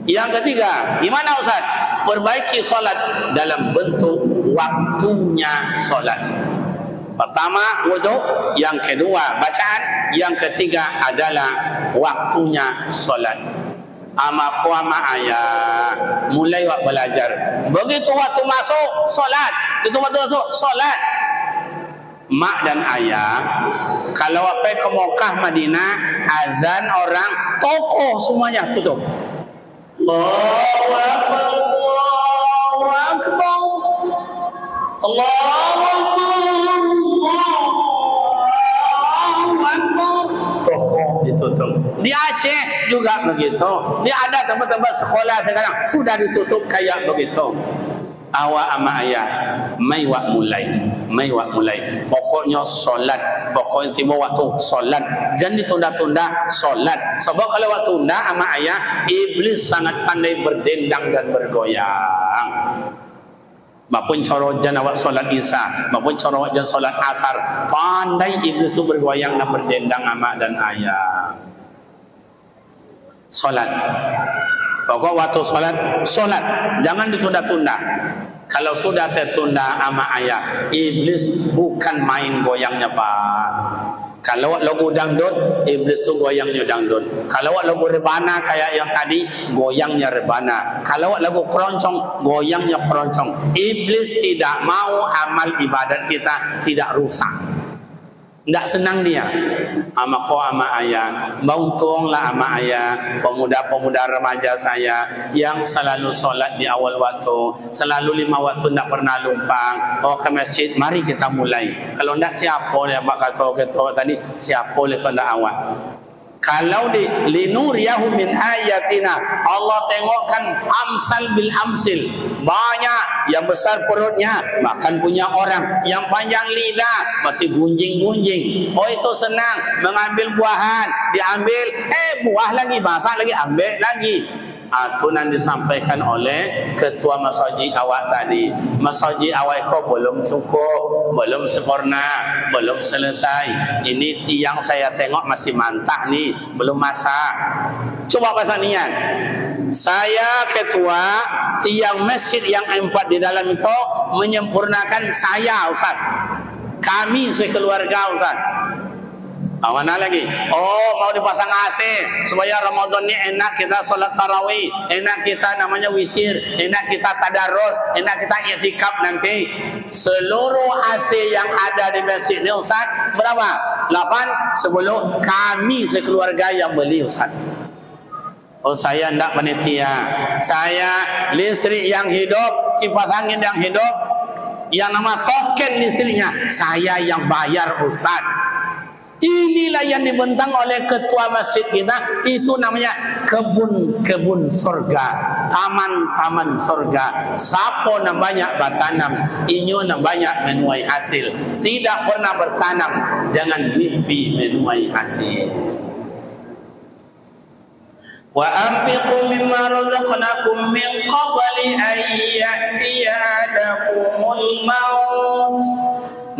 Speaker 1: Yang ketiga, gimana Ustaz? Perbaiki solat dalam bentuk waktunya solat. Pertama wudhu, yang kedua bacaan, yang ketiga adalah waktunya solat. Ama ku ama ayah mulai wak belajar. Begitu waktu masuk solat, begitu waktu masuk solat. Mak dan ayah, kalau apa ke Mekah Madinah, azan orang toko semuanya tutup. Allahu Akbar, Allahu Akbar, Allahu Akbar. Toko ditutup. Di Aceh juga begitu. Dia ada tempat-tempat sekolah sekarang sudah ditutup kayak begitu. Awak ama ayah, mai wak mulai. Pokoknya solat, pokoknya tiba waktu solat, jangan ditunda-tunda solat. Sebab kalau waktu tunda ama ayah, iblis sangat pandai berdendang dan bergoyang. Maupun corojan awak solat isya, maupun corojan solat asar, pandai iblis tu bergoyang dan berdendang amak dan ayah. Solat, pokok waktu solat, jangan ditunda-tunda. Kalau sudah tertunda amak ayah, iblis bukan main goyangnya Pak. Kalau lagu dangdut, iblis tu goyangnya dangdut. Kalau lagu rebana kayak yang tadi, goyangnya rebana. Kalau lagu keroncong, goyangnya keroncong. Iblis tidak mau amal ibadat kita tidak rusak. Tidak senang dia. Ama ko ama ayah, bauntonglah ama ayah, pemuda-pemuda remaja saya yang selalu solat di awal waktu, selalu 5 waktu tidak pernah lupa. Oh ke masjid, mari kita mulai. Kalau tidak siapa yang bakal tahu tadi, siapa boleh pada awak. Kalau di linuriyahu min ayatina, Allah tengokkan amsal bil amsil, banyak yang besar perutnya makan punya orang, yang panjang lidah berarti gunjing-gunjing. Oh itu senang mengambil buahan, diambil buah lagi, masak lagi, ambil lagi. Itu nanti disampaikan oleh ketua masjid awak tadi. Masjid awak kau belum cukup, belum sempurna, belum selesai. Ini tiang saya tengok masih mantah nih, belum masak. Coba pasang niat. Saya ketua tiang masjid yang 4 di dalam itu menyempurnakan saya, Ustaz. Kami sekeluarga, Ustaz. Mana lagi? Oh, mau dipasang AC supaya Ramadan ni enak kita solat tarawih, enak kita namanya witir, enak kita tadarus, enak kita i'tikaf nanti. Seluruh AC yang ada di masjid ni, Ustaz, berapa? 8, 10. Kami sekeluarga yang beli, Ustaz. Oh, saya tidak panitia. Saya listrik yang hidup, kipas angin yang hidup, yang nama token listriknya saya yang bayar, Ustaz. Inilah yang dibentang oleh ketua masjid kita. Itu namanya kebun-kebun surga, taman-taman surga. Siapa nak banyak bertanam, inyo nak banyak menuai hasil. Tidak pernah bertanam, jangan mimpi menuai hasil. Wa anfiqu mimma razaqnakum min qabli an ya'tiya ahadakumul maut.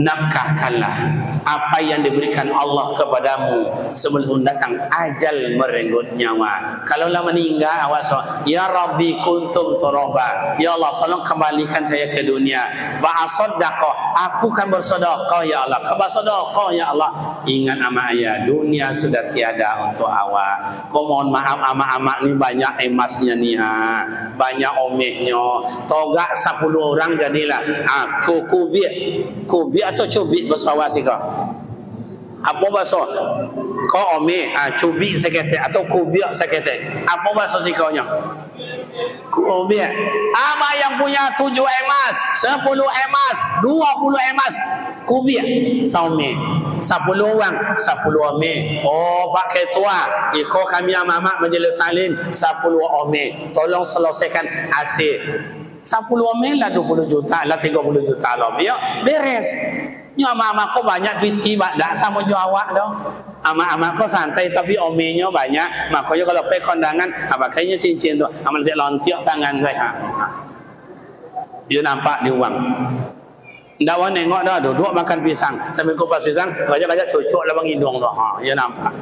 Speaker 1: Nafkahkanlah apa yang diberikan Allah kepadamu sebelum datang ajal merenggut nyawa. Kalaulah meninggal awak ya Rabbi kuntum turaba, ya Allah tolong kembalikan saya ke dunia. Wa asaddaqah, aku kan bersedekah ya Allah, bersedekah ya Allah. Ingat ama ayah, dunia sudah tiada untuk awak. Kau mohon maaf amak-amak ni banyak emasnya ni banyak omehnya. Togak 10 orang jadilah kubik atau cubit bahasa awak sih kau? Apa bahasa? Kau omeh cubit seketek atau kubik seketek? Apa bahasa sih kau nya? Kubik. Ama yang punya 7 emas, 10 emas, 20 emas, kubik saume. 10 orang, 10 omeh. Oh, Pak Ketua, iko kami amak majlis taklim 10 omeh. Tolong selesaikan AC. 10 omeh lah 20 juta lah 30 juta lah. Ya, beres. Nya amak-amak kau banyak duit tak sama jo awak dah. Amak-amak kau santai tapi omehnya banyak. Makanya kalau pergi kondangan, apa kayaknya cincin tu, amal dia lontiok tangan saya. Dia nampak di uang. Ndak wan nengok dah duduk makan pisang. Sambil kupas pisang, gajak-gajak cucuk lah bang hidung tu. Dia nampak.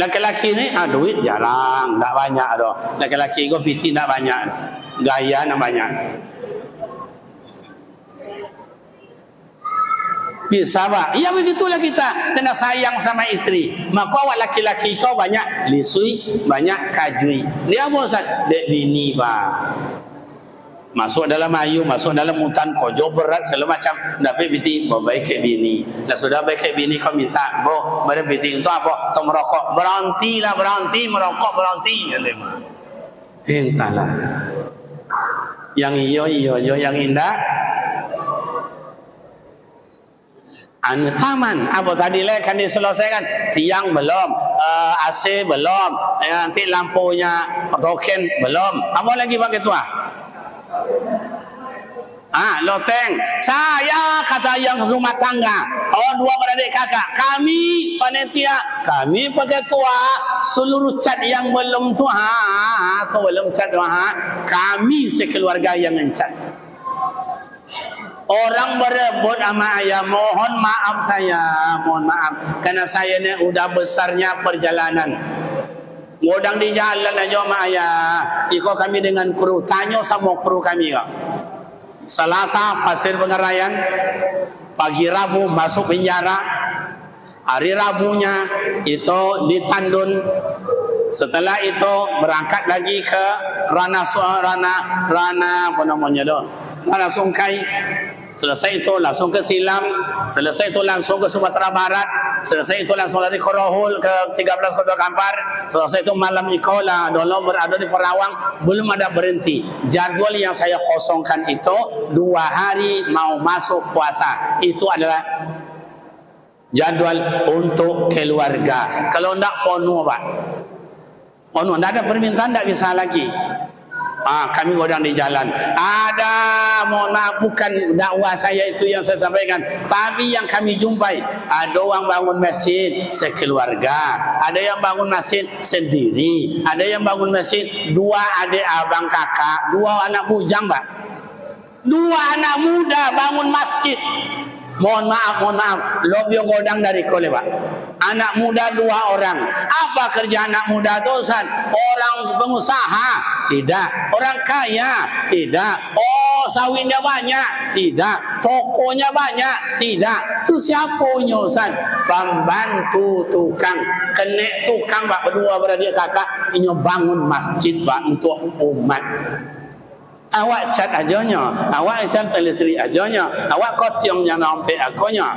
Speaker 1: Laki-laki ni duit jarang, tak banyak dah. Laki-laki kau piti tak banyak. Gaya nak banyak. Bisa pak? Ya begitulah kita. Kena sayang sama isteri. Maka awak laki-laki kau banyak lisui, banyak kajui. Dia apa Ustaz? Dek bini pak. Masuk dalam ayu, masuk dalam hutan, kojo berat segala macam. Dapat biti, baik ke bini. Dah sudah baik ke bini kau minta, bo, pada biti untuk apa? Untuk merokok. Berhentilah, berhenti merokok, berhenti. Entahlah. Yang iyo, yang indah. Taman apa tadi lah kan diselesaikan, tiang belum, AC belum, nanti lampunya token belum, apa lagi Pak Ketua? Loteng. Saya kata yang rumah tangga, 2 beradik kakak, kami panitia, kami Pak Ketua, seluruh cat yang belum tu belum cat kami sekeluarga yang mencat. Orang berebut sama ayah, mohon maaf saya, mohon maaf. Karena saya ni udah besarnya perjalanan. Modang di jalan aja sama ayah. Iko kami dengan kru, tanya sama kru kami. Selasa Pasir Pengarayan, pagi Rabu masuk penjara, hari Rabunya itu di Tandun. Setelah itu berangkat lagi ke Rana apa namanya tu? Rana Sungkai. Selesai itu langsung ke Silam, selesai itu langsung ke Sumatera Barat, selesai itu langsung lari ke Rohul ke 13 Kota Kampar, selesai itu malam Ikola dulu berada di Perawang, belum ada berhenti. Jadwal yang saya kosongkan itu 2 hari mau masuk puasa. Itu adalah jadual untuk keluarga. Kalau tidak penuh Pak, penuh, tidak ada permintaan, tidak bisa lagi. Kami godang di jalan. Ada, mohon maaf, bukan dakwah saya itu yang saya sampaikan, tapi yang kami jumpai, ada orang bangun masjid sekeluarga, ada yang bangun masjid sendiri, ada yang bangun masjid dua adik abang kakak, dua anak bujang Pak, dua anak muda bangun masjid. Mohon maaf, lobby godang dari kole Pak. Anak muda dua orang. Apa kerja anak muda itu Ustaz? Orang pengusaha? Tidak. Orang kaya? Tidak. Oh, sawitnya banyak? Tidak. Tokonya banyak? Tidak. Itu siapa punya Ustaz? Pembantu tukang. Kenek tukang Pak, berdua beradik kakak. Ini bangun masjid Pak untuk umat. Awak cat ajonya, awak cat telistri ajonya, awak kotiong yang nampak akonya.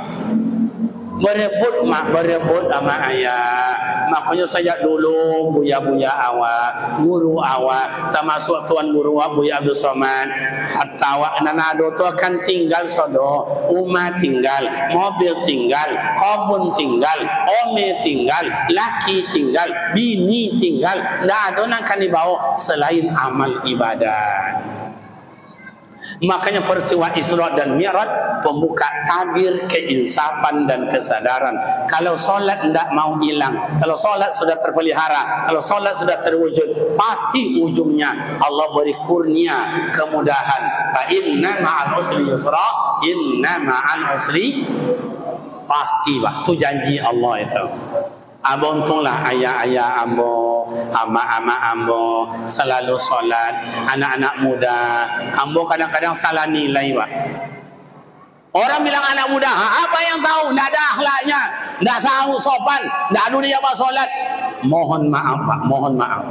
Speaker 1: Berebut mak, berebut sama ayah. Makanya saya dulu buya-buya awak, guru awak, termasuk tuan guru awak Buya Abdul Somad. Hatta awak nanado tu akan tinggal sodo, umat tinggal, mobil tinggal, kebun tinggal, ome tinggal, laki tinggal, bini tinggal. Tidak ada yang akan dibawa selain amal ibadah. Makanya peristiwa Isra dan Mi'raj pembuka tabir keinsafan dan kesadaran. Kalau solat tidak mau hilang, kalau solat sudah terpelihara, kalau solat sudah terwujud, pasti ujungnya Allah beri kurnia kemudahan. Fa inna ma'al usri yusra, inna ma'al usri, pasti Pak, itu janji Allah itu. Abang untunglah ayah-ayah ambo, ama-ama ambo selalu solat, anak-anak muda ambo kadang-kadang salah nilai Pak. Orang bilang anak muda, apa yang tahu, tidak ada akhlaknya, tidak sahut sopan, tidak ada dia mau solat. Mohon maaf Pak, mohon maaf.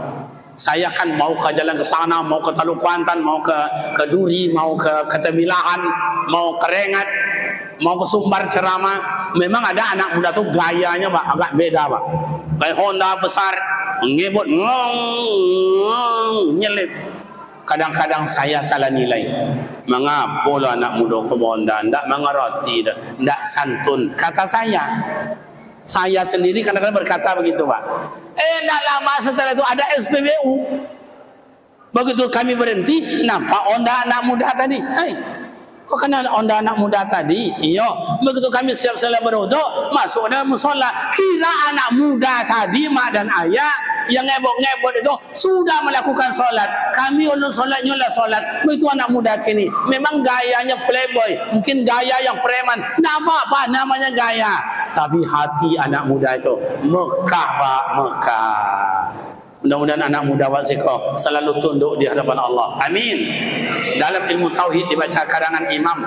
Speaker 1: Saya kan mau ke jalan ke sana, mau ke Teluk Kuantan, mau ke Duri, mau ke Ketembilahan, mau ke Rengat, mau ke Sumbar ceramah. Memang ada anak muda tuh gayanya Pak agak beda Pak. Kayak Honda besar, ngebut, nyelip. Kadang-kadang saya salah nilai. Mengapa lo anak muda ke Honda? Tidak mengerti, tidak santun. Kata saya sendiri kadang-kadang berkata begitu Pak. Tidak lama setelah itu ada SPBU. Begitu kami berhenti, nampak Honda anak muda tadi. Kok kena Honda anak muda tadi? Iya. Begitu kami siap-siap berwuduk, masuk dalam musola, kira anak muda tadi mak dan ayah yang ngebok-ngebok itu sudah melakukan solat. Kami ulun solatnya lah solat. Begitu anak muda kini, memang gayanya playboy, mungkin gaya yang preman. Tidak apa-apa namanya gaya. Tapi hati anak muda itu Mekah Pak, Mekah. Mudah-mudahan anak muda wasiko selalu tunduk di hadapan Allah. Amin. Dalam ilmu tauhid dibaca karangan Imam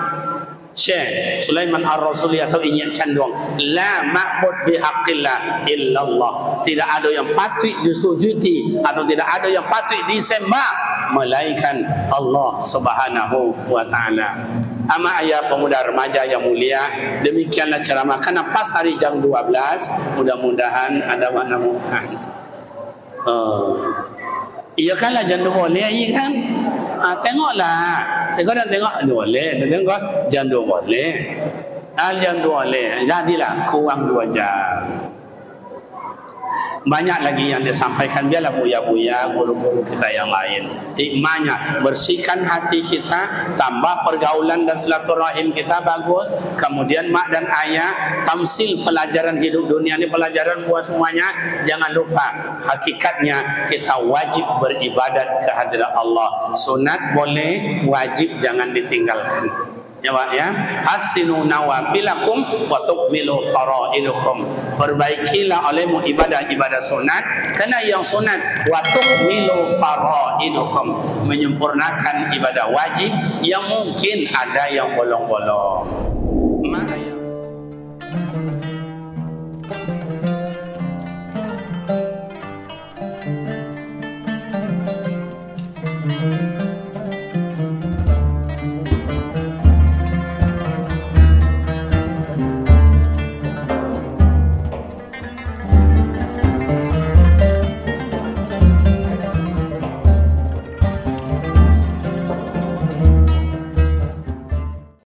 Speaker 1: Syekh Sulaiman Ar-Rasuli atau Inyak Candong, la ma'bud bihaqqillah illallah. Tidak ada yang patut disujuti atau tidak ada yang patut disembah melainkan Allah Subhanahu wa taala. Ama ayah pemuda remaja yang mulia, demikianlah ceramah karena pas hari jam 12, mudah-mudahan ada makna mudahan. Iya kan lah jangan boleh iya kan. Tengoklah. Sekarang tengok boleh, tengok jangan boleh. Jangan boleh. Jadilah kurang 2 jam. Banyak lagi yang disampaikan, biarlah buya-buya guru-guru kita yang lain. Hikmahnya bersihkan hati kita, tambah pergaulan dan silaturahim kita bagus. Kemudian mak dan ayah, tamsil pelajaran hidup dunia ini pelajaran buat semuanya. Jangan lupa hakikatnya kita wajib beribadat ke hadirat Allah. Sunat boleh, wajib jangan ditinggalkan. Ya Pak ya, hasinu nawafilakum wa tukmilu faraidukum. Perbaikilah olehmu ibadah-ibadah sunat, karena yang sunat wa tukmilu faraidukum, menyempurnakan ibadah wajib yang mungkin ada yang bolong-bolong.